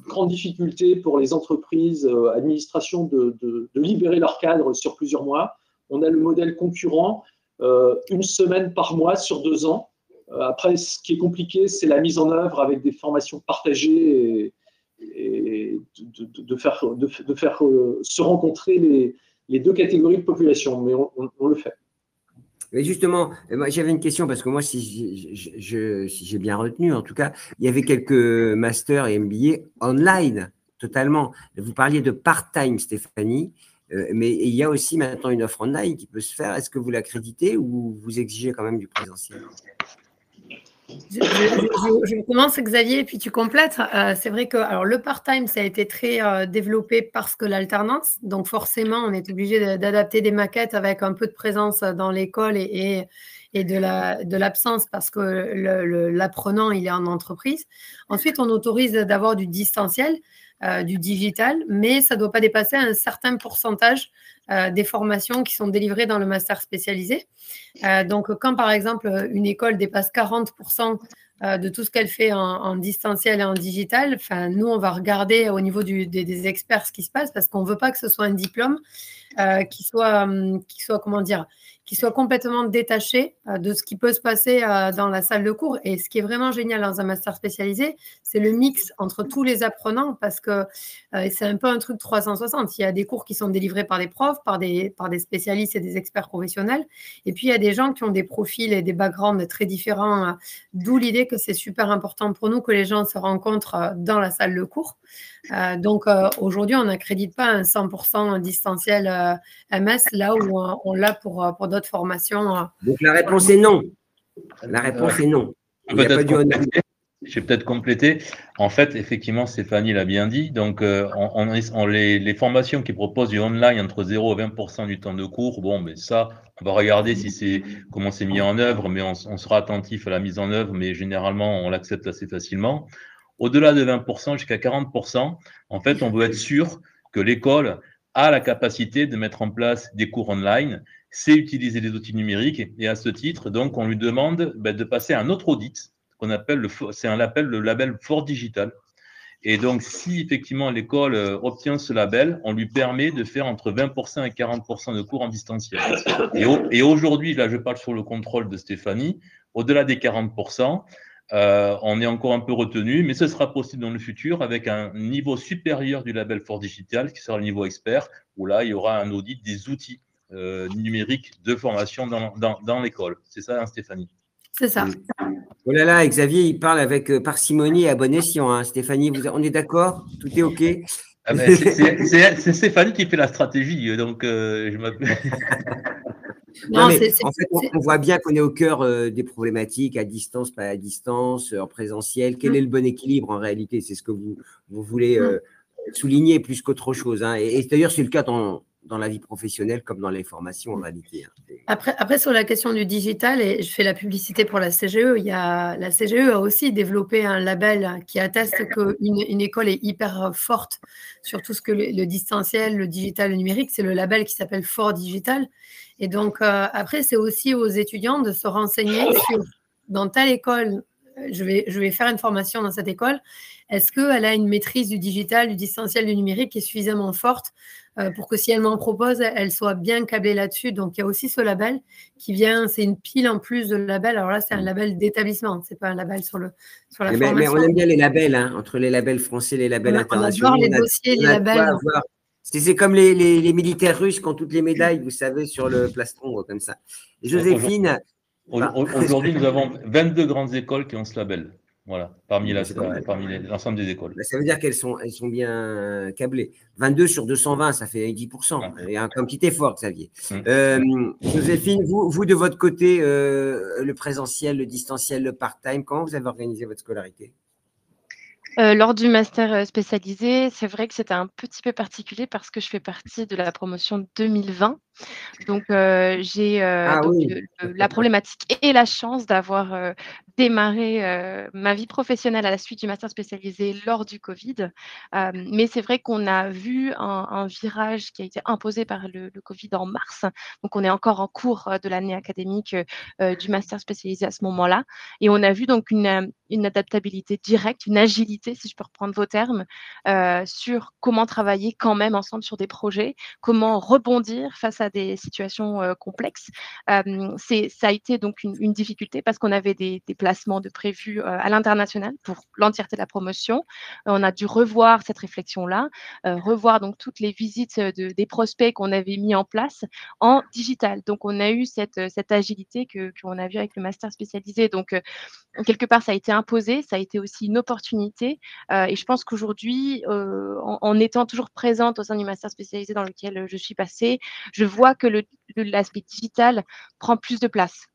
grande difficulté pour les entreprises, administrations de libérer leur cadre sur plusieurs mois. On a le modèle concurrent, une semaine par mois sur 2 ans. Après, ce qui est compliqué, c'est la mise en œuvre avec des formations partagées et de faire se rencontrer les deux catégories de population, mais on le fait. Mais justement, j'avais une question parce que moi, si j'ai bien retenu, en tout cas, il y avait quelques masters et MBA online, totalement. Vous parliez de part-time, Stéphanie, mais il y a aussi maintenant une offre online qui peut se faire. Est-ce que vous l'accréditez ou vous exigez quand même du présentiel? Je commence, Xavier, et puis tu complètes. C'est vrai que alors, le part-time, ça a été très développé parce que l'alternance. Donc, forcément, on est obligé d'adapter des maquettes avec un peu de présence dans l'école et de l'absence parce que l'apprenant, il est en entreprise. Ensuite, on autorise d'avoir du distanciel, du digital, mais ça ne doit pas dépasser un certain pourcentage des formations qui sont délivrées dans le master spécialisé. Donc, quand par exemple une école dépasse 40% de tout ce qu'elle fait en distanciel et en digital, nous, on va regarder au niveau des experts ce qui se passe parce qu'on ne veut pas que ce soit un diplôme qui soit, comment dire, qui soit complètement détaché de ce qui peut se passer dans la salle de cours. Et ce qui est vraiment génial dans un master spécialisé, c'est le mix entre tous les apprenants parce que c'est un peu un truc 360. Il y a des cours qui sont délivrés par des profs, par des spécialistes et des experts professionnels. Et puis, il y a des gens qui ont des profils et des backgrounds très différents, d'où l'idée que c'est super important pour nous que les gens se rencontrent dans la salle de cours. Donc, aujourd'hui, on n'accrédite pas un 100% distanciel MS, là où on l'a pour d'autres formations. Donc, la réponse est non. La réponse est non. Il n'y a pas du online. Je vais peut-être compléter. En fait, effectivement, Stéphanie l'a bien dit. Donc, les formations qui proposent du online entre 0 et 20% du temps de cours, bon, mais ça, on va regarder comment c'est mis en œuvre, mais on sera attentif à la mise en œuvre, mais généralement, on l'accepte assez facilement. Au-delà de 20% jusqu'à 40%, en fait, on veut être sûr que l'école a la capacité de mettre en place des cours online, sait utiliser les outils numériques, et à ce titre, donc, on lui demande de passer un autre audit, qu'on appelle le label Fort Digital. Et donc, si effectivement l'école obtient ce label, on lui permet de faire entre 20% et 40% de cours en distanciel. Et aujourd'hui, là, je parle sur le contrôle de Stéphanie, au-delà des 40%, on est encore un peu retenu, mais ce sera possible dans le futur avec un niveau supérieur du label Fort Digital, qui sera le niveau expert, où là, il y aura un audit des outils numériques de formation dans l'école. C'est ça, hein, Stéphanie? C'est ça. Oh là là, Xavier, il parle avec parcimonie et à bon escient. Hein. Stéphanie, on est d'accord? Tout est OK? Ah ben, c'est Stéphanie qui fait la stratégie, donc je m'appelle. Non, mais en fait, on voit bien qu'on est au cœur des problématiques, à distance, pas à distance, en présentiel. Quel est le bon équilibre en réalité? C'est ce que vous voulez souligner plus qu'autre chose. Hein. Et d'ailleurs, c'est le cas dans la vie professionnelle comme dans les formations en réalité. Hein. Après, sur la question du digital, et je fais la publicité pour la CGE, la CGE a aussi développé un label qui atteste qu'une école est hyper forte sur tout ce que le distanciel, le digital, le numérique. C'est le label qui s'appelle Fort Digital. Et donc, après, c'est aussi aux étudiants de se renseigner sur, dans telle école, je vais faire une formation dans cette école, est-ce qu'elle a une maîtrise du digital, du distanciel, du numérique qui est suffisamment forte pour que si elle m'en propose, elle soit bien câblée là-dessus. Donc, il y a aussi ce label qui vient, c'est une pile en plus de label. Alors là, c'est un label d'établissement, c'est pas un label sur la formation. Mais on aime bien les labels, hein, entre les labels français et les labels internationaux. On adore les dossiers, les labels. C'est comme les militaires russes qui ont toutes les médailles, vous savez, sur le plastron, comme ça. Joséphine. Aujourd'hui, nous avons 22 grandes écoles qui ont ce label. Voilà, parmi l'ensemble des écoles. Ça veut dire qu'elles sont bien câblées. 22 sur 220, ça fait 10%. Il y a un petit effort, Xavier. Joséphine, vous, de votre côté, le présentiel, le distanciel, le part-time, comment vous avez organisé votre scolarité? Lors du master spécialisé, c'est vrai que c'était un petit peu particulier parce que je fais partie de la promotion 2020. Donc, j'ai la problématique et la chance d'avoir démarré ma vie professionnelle à la suite du master spécialisé lors du Covid. Mais c'est vrai qu'on a vu un virage qui a été imposé par le Covid en mars. Donc, on est encore en cours de l'année académique du master spécialisé à ce moment-là. Et on a vu donc une adaptabilité directe, une agilité, si je peux reprendre vos termes, sur comment travailler quand même ensemble sur des projets, comment rebondir face à à des situations complexes. Ça a été donc une difficulté parce qu'on avait des placements de prévus à l'international pour l'entièreté de la promotion. On a dû revoir cette réflexion-là, revoir donc toutes les visites des prospects qu'on avait mis en place en digital. Donc, on a eu cette agilité qu'on a vue avec le master spécialisé. Donc, quelque part, ça a été imposé, ça a été aussi une opportunité. Et je pense qu'aujourd'hui, en étant toujours présente au sein du master spécialisé dans lequel je suis passée, je vois que l'aspect digital prend plus de place,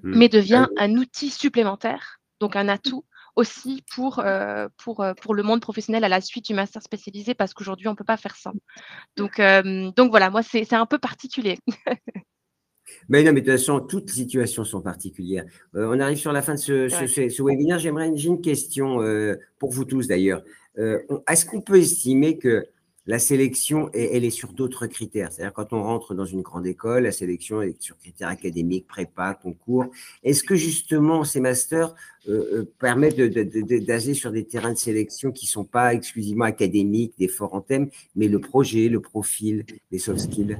mais devient un outil supplémentaire, donc un atout aussi pour le monde professionnel à la suite du master spécialisé, parce qu'aujourd'hui, on ne peut pas faire ça. Donc voilà, moi, c'est un peu particulier. Mais non, mais de toute façon, toutes situations sont particulières. On arrive sur la fin de ce webinaire. J'ai une question pour vous tous d'ailleurs. Est-ce qu'on peut estimer que la sélection, elle est sur d'autres critères? C'est-à-dire quand on rentre dans une grande école, la sélection est sur critères académiques, prépa, concours. Est-ce que justement ces masters permettent d'aser sur des terrains de sélection qui ne sont pas exclusivement académiques, des forts en thème, mais le projet, le profil, les soft skills?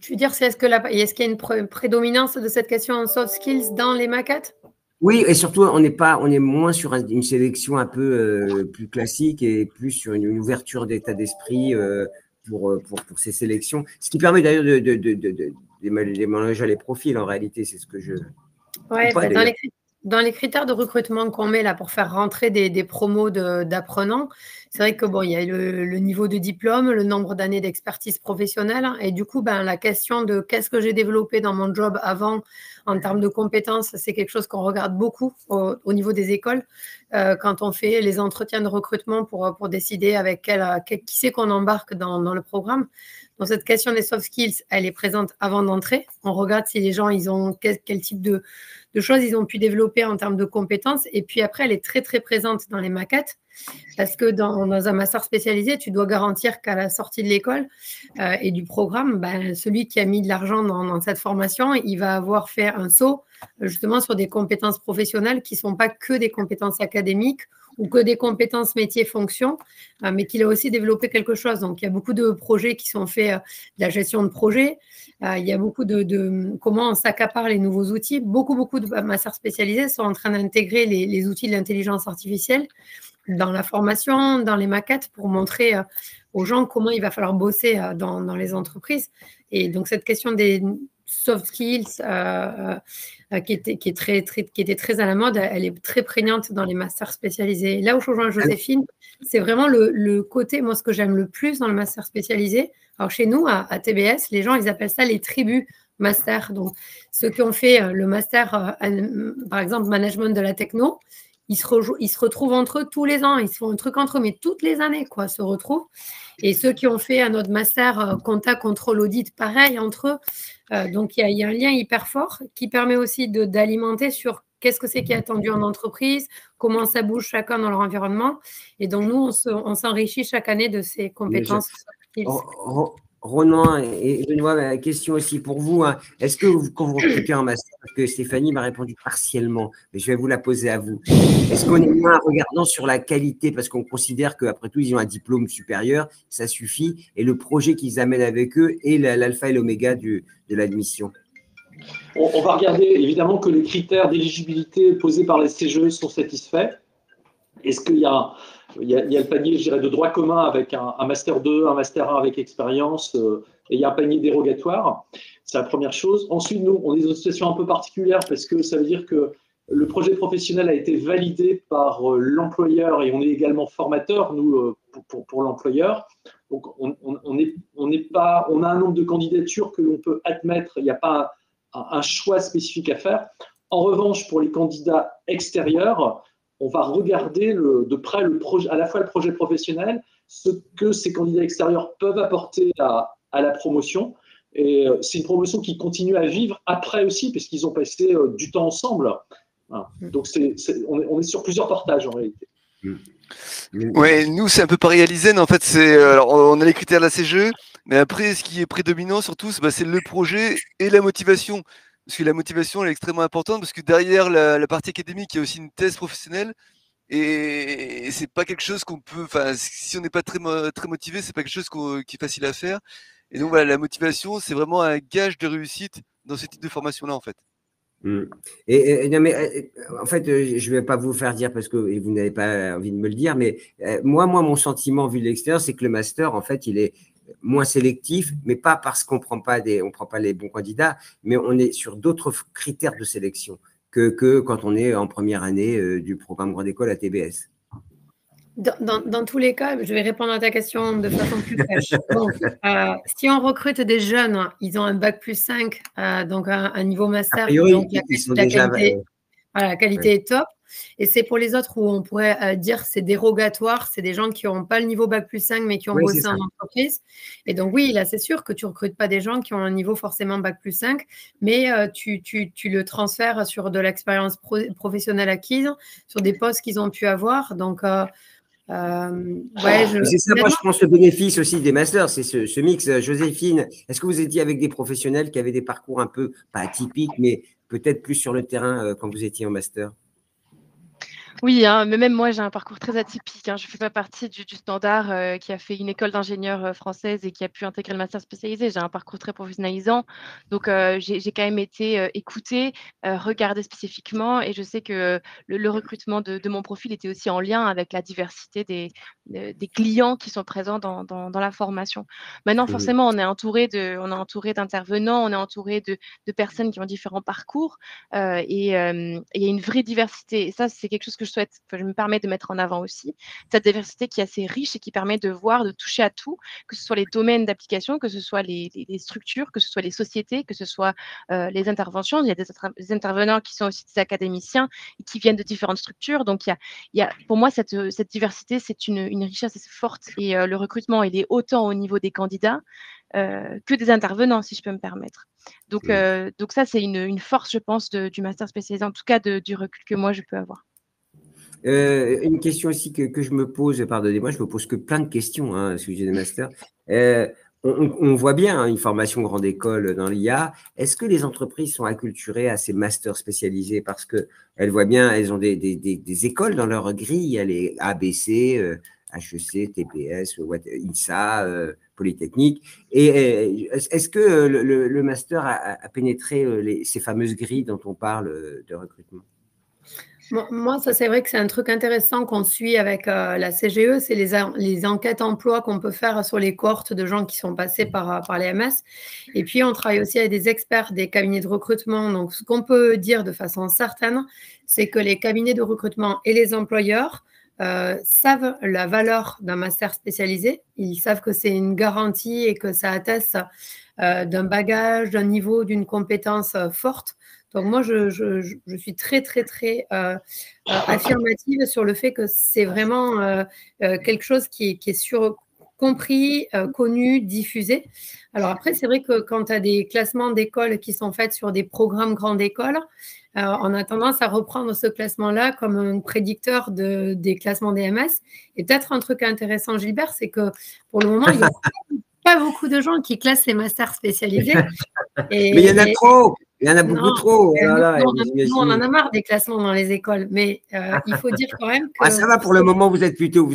Tu veux dire, est-ce qu'il y a une prédominance de cette question en soft skills dans les maquettes? Oui, et surtout, on est moins sur une sélection un peu plus classique et plus sur une ouverture d'état d'esprit pour ces sélections. Ce qui permet d'ailleurs de mélanger les profils, en réalité, c'est ce que je… Oui, dans les critères de recrutement qu'on met là pour faire rentrer des promos d'apprenants, c'est vrai que il y a le niveau de diplôme, le nombre d'années d'expertise professionnelle, hein, et du coup, la question de qu'est-ce que j'ai développé dans mon job avant en termes de compétences, c'est quelque chose qu'on regarde beaucoup au niveau des écoles quand on fait les entretiens de recrutement pour décider avec qui c'est qu'on embarque dans le programme. Donc, cette question des soft skills, elle est présente avant d'entrer. On regarde si les gens, ils ont quel type de choses ils ont pu développer en termes de compétences. Et puis après, elle est très, très présente dans les maquettes parce que dans un master spécialisé, tu dois garantir qu'à la sortie de l'école et du programme, celui qui a mis de l'argent dans cette formation, il va avoir fait un saut justement sur des compétences professionnelles qui ne sont pas que des compétences académiques ou que des compétences métiers-fonctions, mais qu'il a aussi développé quelque chose. Donc, il y a beaucoup de projets qui sont faits, de la gestion de projet. Il y a beaucoup de comment on s'accapare les nouveaux outils. Beaucoup de masters spécialisés sont en train d'intégrer les outils de l'intelligence artificielle dans la formation, dans les maquettes, pour montrer aux gens comment il va falloir bosser dans les entreprises. Et donc, cette question des soft skills qui était très à la mode, elle est très prégnante dans les masters spécialisés. Là où je rejoins Joséphine, c'est vraiment le côté, moi, ce que j'aime le plus dans le master spécialisé. Alors, chez nous, à TBS, les gens, ils appellent ça les tribus master. Donc, ceux qui ont fait le master, par exemple, management de la techno, ils se retrouvent entre eux tous les ans. Ils se font un truc entre eux, mais toutes les années, quoi, se retrouvent. Et ceux qui ont fait un autre master compta, contrôle, audit, pareil, entre eux. Donc, il y a un lien hyper fort qui permet aussi d'alimenter sur qu'est-ce que c'est qui est attendu en entreprise, comment ça bouge chacun dans leur environnement. Et donc, nous, on s'enrichit chaque année de ces compétences. Ronan et Benoît, question aussi pour vous. Est-ce que quand vous recrutez en master, parce que Stéphanie m'a répondu partiellement, mais je vais vous la poser à vous. Est-ce qu'on est moins regardant sur la qualité, parce qu'on considère qu'après tout, ils ont un diplôme supérieur, ça suffit, et le projet qu'ils amènent avec eux est l'alpha et l'oméga de l'admission? On va regarder évidemment que les critères d'éligibilité posés par les CGE sont satisfaits. Est-ce qu'il y a le panier, je dirais, de droit commun avec un Master 2, un Master 1 avec expérience, et il y a un panier dérogatoire. C'est la première chose. Ensuite, nous, on est dans une situation un peu particulière parce que ça veut dire que le projet professionnel a été validé par l'employeur et on est également formateur, nous, pour l'employeur. Donc, on a un nombre de candidatures que l'on peut admettre. Il n'y a pas un choix spécifique à faire. En revanche, pour les candidats extérieurs, on va regarder de près à la fois le projet professionnel, ce que ces candidats extérieurs peuvent apporter à la promotion. Et c'est une promotion qui continue à vivre après aussi, parce qu'ils ont passé du temps ensemble. Voilà. Donc, on est sur plusieurs portages en réalité. Oui, nous, c'est un peu pareil à l'ISEN. En fait, alors, on a les critères de la CGE, mais après, ce qui est prédominant surtout, c'est le projet et la motivation. Parce que la motivation elle est extrêmement importante, parce que derrière la partie académique, il y a aussi une thèse professionnelle Et c'est pas quelque chose qu'on peut, enfin, si on n'est pas très motivé, c'est pas quelque chose qui est facile à faire. Et donc voilà, la motivation, c'est vraiment un gage de réussite dans ce type de formation-là, en fait. Non, mais en fait, je ne vais pas vous faire dire parce que vous n'avez pas envie de me le dire, mais moi, mon sentiment vu de l'extérieur, c'est que le master, en fait, il est moins sélectif, mais pas parce qu'on prend pas les bons candidats, mais on est sur d'autres critères de sélection que quand on est en première année du programme Grande École à TBS. Dans tous les cas, je vais répondre à ta question de façon plus fraîche. Donc, si on recrute des jeunes, ils ont un bac plus 5, donc un niveau master. A priori, donc ils sont déjà… la qualité est top. Et c'est pour les autres où on pourrait dire c'est dérogatoire, c'est des gens qui n'ont pas le niveau bac plus 5, mais qui ont bossé en entreprise. Et donc oui, là, c'est sûr que tu ne recrutes pas des gens qui ont un niveau forcément bac plus 5, mais tu le transfères sur de l'expérience professionnelle acquise, sur des postes qu'ils ont pu avoir. Donc… c'est ça, moi, je pense, le bénéfice aussi des masters, c'est ce mix. Joséphine, est-ce que vous étiez avec des professionnels qui avaient des parcours un peu, pas atypiques, mais peut-être plus sur le terrain quand vous étiez en master? Oui, mais même moi, j'ai un parcours très atypique. Je ne fais pas partie du standard qui a fait une école d'ingénieur française et qui a pu intégrer le master spécialisé. J'ai un parcours très professionnalisant. Donc, j'ai quand même été écoutée, regardée spécifiquement. Et je sais que le recrutement de mon profil était aussi en lien avec la diversité des clients qui sont présents dans la formation. Maintenant, forcément, on est entouré d'intervenants, on est entouré de personnes qui ont différents parcours. Et il y a une vraie diversité. Et ça, c'est quelque chose que je me permets de mettre en avant aussi, cette diversité qui est assez riche et qui permet de voir, de toucher à tout, que ce soit les domaines d'application, que ce soit les structures, que ce soit les sociétés, que ce soit les interventions. Il y a des intervenants qui sont aussi des académiciens et qui viennent de différentes structures. Donc, pour moi, cette diversité, c'est une richesse assez forte et le recrutement, il est autant au niveau des candidats que des intervenants, si je peux me permettre. Donc ça, c'est une force, je pense, du master spécialisé, en tout cas du recul que moi, je peux avoir. Une question aussi que je me pose, pardonnez-moi, je me pose que plein de questions au sujet des masters. On voit bien une formation grande école dans l'IA. Est-ce que les entreprises sont acculturées à ces masters spécialisés parce qu'elles voient bien, elles ont des écoles dans leur grille, il y a les ABC, HEC, TPS, INSA, Polytechnique. Et est-ce que le master a pénétré ces fameuses grilles dont on parle de recrutement? Moi, ça, c'est vrai que c'est un truc intéressant qu'on suit avec la CGE, c'est les enquêtes emploi qu'on peut faire sur les cohortes de gens qui sont passés par les MS. Et puis, on travaille aussi avec des experts des cabinets de recrutement. Donc, ce qu'on peut dire de façon certaine, c'est que les cabinets de recrutement et les employeurs savent la valeur d'un master spécialisé. Ils savent que c'est une garantie et que ça atteste d'un bagage, d'un niveau, d'une compétence forte. Donc, moi, je suis très, très, très affirmative sur le fait que c'est vraiment quelque chose qui est compris, connu, diffusé. Alors après, c'est vrai que quand tu as des classements d'écoles qui sont faits sur des programmes grandes écoles, on a tendance à reprendre ce classement-là comme un prédicteur des classements des MS. Et peut-être un truc intéressant, Gilbert, c'est que pour le moment, il n'y a pas beaucoup de gens qui classent les masters spécialisés. Mais il y en a trop. Il y en a beaucoup trop. Nous, on en a marre des classements dans les écoles, mais il faut dire quand même que… ça va, pour le moment, vous êtes plutôt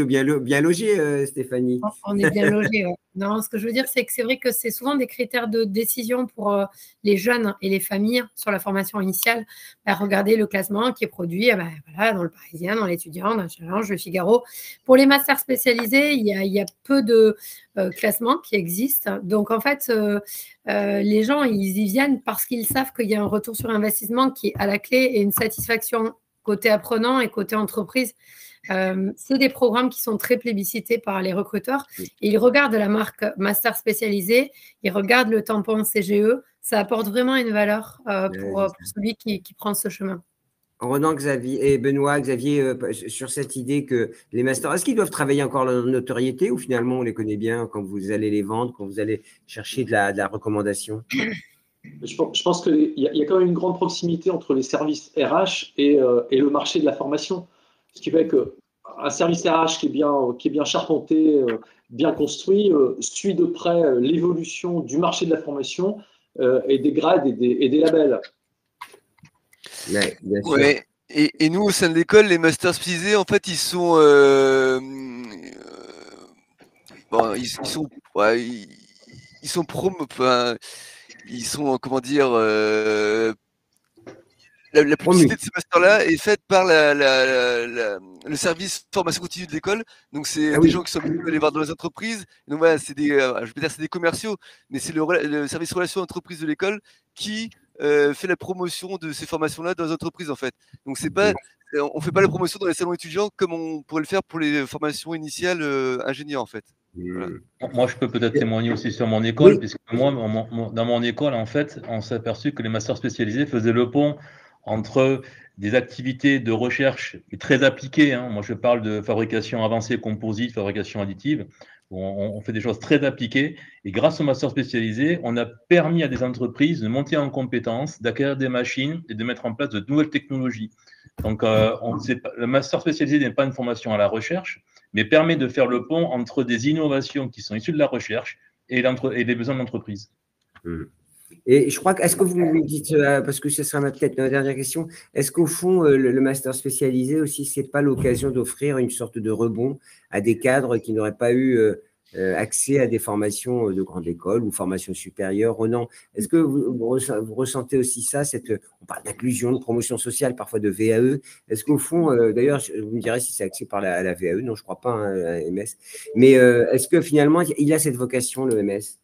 bien logé, Stéphanie. On est bien logé, ouais. Non, ce que je veux dire, c'est que c'est vrai que c'est souvent des critères de décision pour les jeunes et les familles sur la formation initiale. Regardez le classement qui est produit voilà, dans le Parisien, dans l'Étudiant, dans le Challenge, le Figaro. Pour les masters spécialisés, il y a peu de classements qui existent. Donc, en fait, les gens, ils y viennent parce qu'ils savent qu'il y a un retour sur investissement qui est à la clé et une satisfaction côté apprenant et côté entreprise. C'est des programmes qui sont très plébiscités par les recruteurs. Et ils regardent la marque master spécialisé, ils regardent le tampon CGE. Ça apporte vraiment une valeur pour celui qui prend ce chemin. Ronan, Xavier et Benoît, Xavier, sur cette idée que les masters, est-ce qu'ils doivent travailler encore leur notoriété ou finalement on les connaît bien quand vous allez les vendre, quand vous allez chercher de la recommandation? Je pense qu'il y a quand même une grande proximité entre les services RH et le marché de la formation. Ce qui fait qu'un service RH qui est bien charpenté, bien construit, suit de près l'évolution du marché de la formation et des grades et des labels. Ouais, bien sûr. Ouais. Et nous, au sein de l'école, les masters spécialisés, en fait, ils sont, bon, ils sont enfin, ils sont, comment dire, la publicité de ces masters-là est faite par le service formation continue de l'école. Donc, c'est des gens qui sont allés voir dans les entreprises. Donc, voilà, c'est des, je vais dire, c'est des commerciaux, mais c'est le service relations entreprises de l'école qui fait la promotion de ces formations-là dans les entreprises, en fait. Donc, c'est pas, on fait pas la promotion dans les salons étudiants comme on pourrait le faire pour les formations initiales ingénieurs, en fait. Voilà. Moi, je peux peut-être témoigner aussi sur mon école, puisque moi, dans mon école, en fait, on s'est aperçu que les masters spécialisés faisaient le pont entre des activités de recherche très appliquées. Hein. Moi, je parle de fabrication avancée composite, fabrication additive. On fait des choses très appliquées. Et grâce aux masters spécialisés, on a permis à des entreprises de monter en compétences, d'acquérir des machines et de mettre en place de nouvelles technologies. Donc, le master spécialisé n'est pas une formation à la recherche, mais permet de faire le pont entre des innovations qui sont issues de la recherche et les besoins de l'entreprise. Et je crois que, est-ce que vous me dites, parce que ce sera peut-être ma dernière question, est-ce qu'au fond, le master spécialisé aussi, ce n'est pas l'occasion d'offrir une sorte de rebond à des cadres qui n'auraient pas eu accès à des formations de grande école ou formations supérieures? Ronan, est-ce que vous ressentez aussi ça, on parle d'inclusion, de promotion sociale, parfois de VAE? Est-ce qu'au fond, d'ailleurs, vous me direz si c'est axé par la VAE, non, je ne crois pas, hein, à MS, mais est-ce que finalement, il a cette vocation, le MS?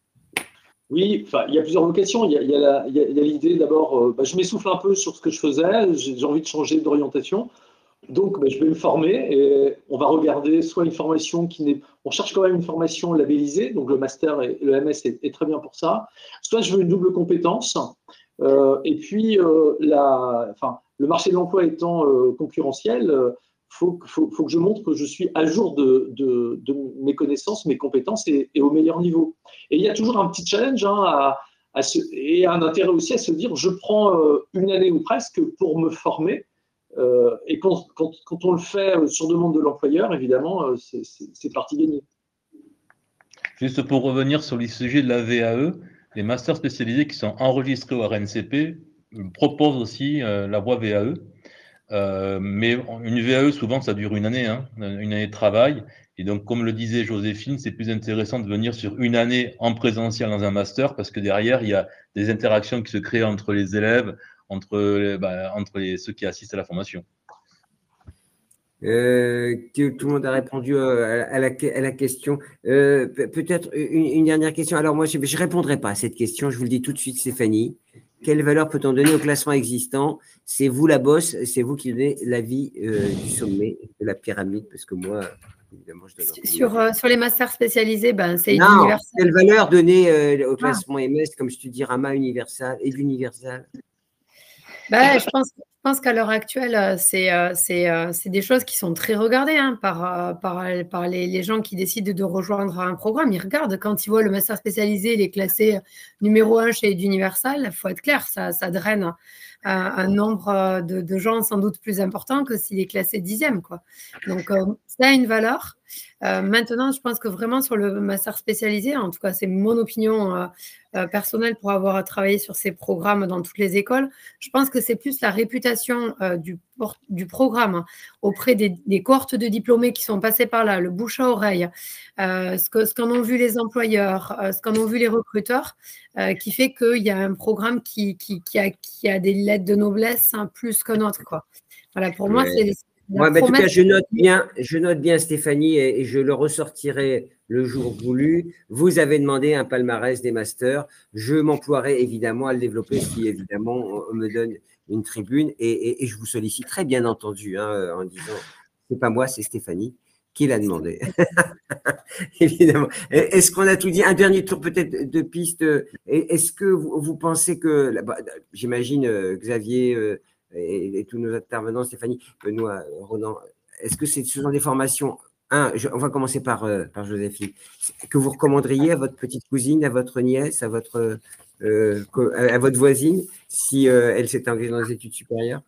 Oui, enfin, il y a plusieurs vocations. Il y a l'idée d'abord, je m'essouffle un peu sur ce que je faisais, j'ai envie de changer d'orientation. Donc, je vais me former et on va regarder soit une formation on cherche quand même une formation labellisée, donc le master et le MS est très bien pour ça. Soit je veux une double compétence. Et puis, le marché de l'emploi étant concurrentiel, faut que je montre que je suis à jour de mes connaissances, mes compétences et au meilleur niveau. Et il y a toujours un petit challenge et un intérêt aussi à se dire, je prends une année ou presque pour me former. Et quand on le fait sur demande de l'employeur, évidemment, c'est partie gagnée. Juste pour revenir sur le sujet de la VAE, les masters spécialisés qui sont enregistrés au RNCP proposent aussi la voie VAE. Mais une VAE, souvent, ça dure une année de travail. Et donc, comme le disait Joséphine, c'est plus intéressant de venir sur une année en présentiel dans un master parce que derrière, il y a des interactions qui se créent entre les élèves, entre ceux qui assistent à la formation. Tout le monde a répondu à la question. Peut-être une dernière question. Alors, moi, je ne répondrai pas à cette question. Je vous le dis tout de suite, Stéphanie. Quelle valeur peut-on donner au classement existant? C'est vous la bosse, c'est vous qui donnez l'avis du sommet de la pyramide, parce que moi, évidemment, je donne sur les masters spécialisés, c'est universal. Quelle valeur donner au classement MS comme Studirama Universal et d'Universal? Je pense qu'à l'heure actuelle, c'est des choses qui sont très regardées par les gens qui décident de rejoindre un programme. Ils regardent quand ils voient le master spécialisé, il est classé numéro 1 chez Universal. Il faut être clair, ça draine un nombre de gens sans doute plus important que s'il est classé 10e, quoi. Donc, ça a une valeur. Maintenant, je pense que vraiment sur le master spécialisé, en tout cas, c'est mon opinion personnelle pour avoir travaillé sur ces programmes dans toutes les écoles, je pense que c'est plus la réputation du programme auprès des cohortes de diplômés qui sont passés par là, le bouche à oreille, ce qu'en ont vu les employeurs, ce qu'en ont vu les recruteurs, qui fait qu'il y a un programme qui a des lettres de noblesse plus qu'un autre, quoi. Voilà, pour moi, c'est en tout cas, je note bien, Stéphanie, et je le ressortirai le jour voulu. Vous avez demandé un palmarès des masters. Je m'emploierai évidemment à le développer si, évidemment, on me donne une tribune. Et je vous solliciterai, bien entendu, en disant, c'est pas moi, c'est Stéphanie qui l'a demandé. Évidemment. Est-ce qu'on a tout dit? Un dernier tour peut-être de piste. Est-ce que vous pensez que, j'imagine, Xavier… et tous nos intervenants, Stéphanie, Benoît, Ronan, est-ce que ce sont des formations, on va commencer par Joséphine, que vous recommanderiez à votre petite cousine, à votre nièce, à votre voisine, si elle s'était engagée dans les études supérieures?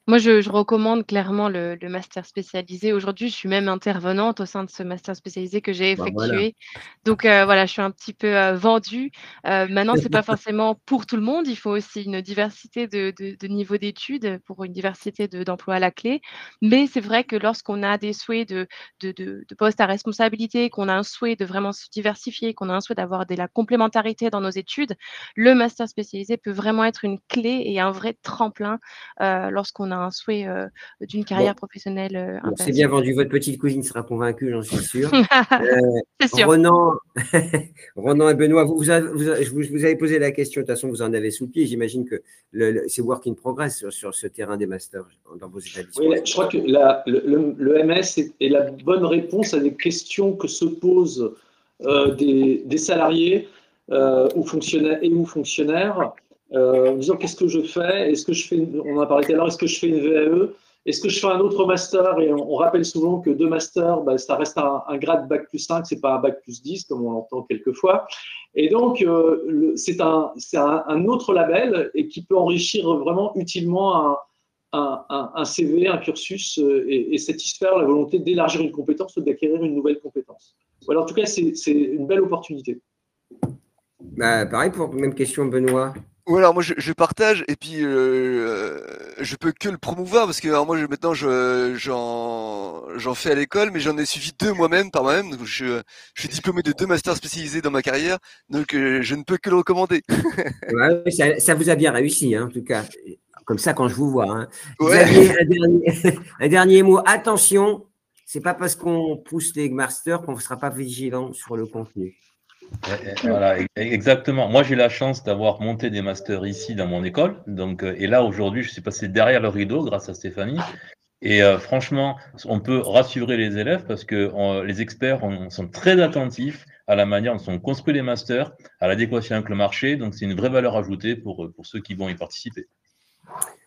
Moi, je recommande clairement le master spécialisé. Aujourd'hui, je suis même intervenante au sein de ce master spécialisé que j'ai Bah, voilà. effectué. Donc, voilà, je suis un petit peu vendue. Maintenant, c'est pas forcément pour tout le monde. Il faut aussi une diversité de niveaux d'études pour une diversité d'emplois à la clé. Mais c'est vrai que lorsqu'on a des souhaits de postes à responsabilité, qu'on a un souhait de vraiment se diversifier, qu'on a un souhait d'avoir de la complémentarité dans nos études, le master spécialisé peut vraiment être une clé et un vrai tremplin lorsqu'on a un souhait d'une Bon, carrière professionnelle bon, c'est bien intéressante. vendu. Votre petite cousine sera convaincue, j'en suis sûr. C'est sûr. Ronan, Ronan et Benoît, je vous avais posé la question, de toute façon, vous en avez sous le pied. J'imagine que c'est work in progress sur ce terrain des masters dans vos établissements. Oui, je crois que le MS est la bonne réponse à des questions que se posent des salariés ou fonctionnaires en disant qu'est-ce que je fais? Est-ce que je fais on en a parlé tout à l'heure, est-ce que je fais une VAE? Est-ce que je fais un autre master? Et on rappelle souvent que 2 masters, ça reste un grade bac plus 5, c'est pas un bac plus 10, comme on l'entend quelquefois. Et donc, c'est un autre label et qui peut enrichir vraiment utilement un CV, un cursus et satisfaire la volonté d'élargir une compétence ou d'acquérir une nouvelle compétence. Voilà, en tout cas, c'est une belle opportunité. Bah, pareil, pour même question, Benoît. Ouais, alors moi je partage et puis je peux que le promouvoir parce que alors moi maintenant j'en fais à l'école mais j'en ai suivi 2 moi-même par moi-même. Donc, je suis diplômé de 2 masters spécialisés dans ma carrière donc je ne peux que le recommander. Ouais, ça vous a bien réussi, hein, en tout cas. Comme ça, quand je vous vois. Hein. Ouais. Xavier, un dernier mot. Attention, c'est pas parce qu'on pousse les masters qu'on ne sera pas vigilant sur le contenu. Voilà, exactement. Moi, j'ai la chance d'avoir monté des masters ici dans mon école. Donc, et là, aujourd'hui, je suis passé derrière le rideau grâce à Stéphanie. Et franchement, on peut rassurer les élèves parce que les experts sont très attentifs à la manière dont sont construits les masters, à l'adéquation avec le marché. Donc, c'est une vraie valeur ajoutée pour ceux qui vont y participer.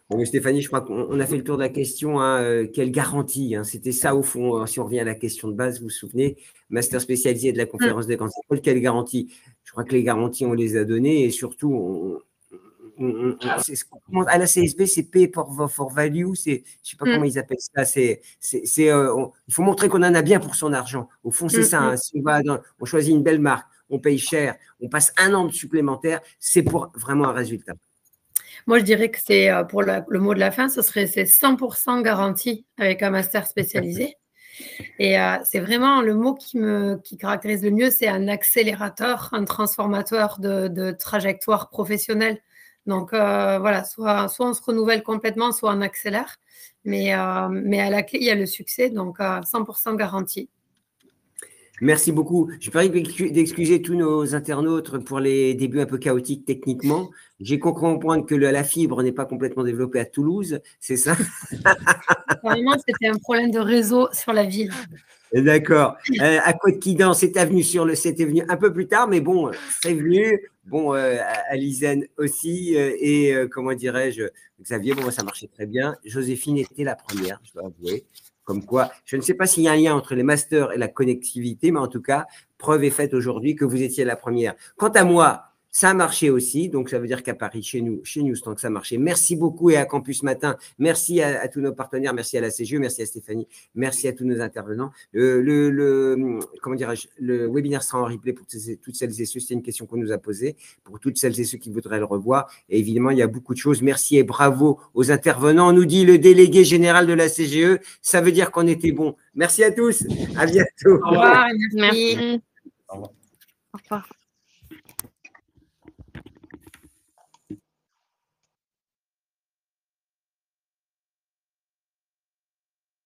Bon, Stéphanie, je crois qu'on a fait le tour de la question. Hein, quelle garantie, hein, c'était ça au fond, si on revient à la question de base, vous vous souvenez, master spécialisé de la conférence des grandes écoles, quelle garantie? Je crois que les garanties, on les a données et surtout, à la CSB, c'est pay for value, je ne sais pas comment ils appellent ça. Il faut montrer qu'on en a bien pour son argent. Au fond, c'est ça. Hein, si on choisit une belle marque, on paye cher, on passe 1 an de supplémentaire, c'est pour vraiment un résultat. Moi, je dirais que c'est pour le mot de la fin, c'est 100% garanti avec un master spécialisé. Et c'est vraiment le mot qui caractérise le mieux, c'est un accélérateur, un transformateur de trajectoire professionnelle. Donc voilà, soit on se renouvelle complètement, soit on accélère. Mais à la clé, il y a le succès, donc 100% garanti. Merci beaucoup. Je prie d'excuser tous nos internautes pour les débuts un peu chaotiques techniquement. J'ai compris comprendre que la fibre n'est pas complètement développée à Toulouse, c'est ça? Vraiment, c'était un problème de réseau sur la ville. D'accord. À Côte-Quidan, c'était venu un peu plus tard, mais bon, c'est venu. Bon, à Lisaine aussi. Et comment dirais-je, Xavier, bon, ça marchait très bien. Joséphine était la première, je dois avouer. Comme quoi, je ne sais pas s'il y a un lien entre les masters et la connectivité, mais en tout cas, preuve est faite aujourd'hui que vous étiez la première. Quant à moi, ça a marché aussi, donc ça veut dire qu'à Paris, chez nous, tant que ça a marché. Merci beaucoup et à Campus Matin. Merci à tous nos partenaires, merci à la CGE, merci à Stéphanie, merci à tous nos intervenants. Comment dirais-je, le webinaire sera en replay pour toutes celles et ceux, c'est une question qu'on nous a posée, pour toutes celles et ceux qui voudraient le revoir. Et évidemment, il y a beaucoup de choses. Merci et bravo aux intervenants. On nous dit le délégué général de la CGE, ça veut dire qu'on était bon. Merci à tous, à bientôt. Au revoir, merci. Au revoir.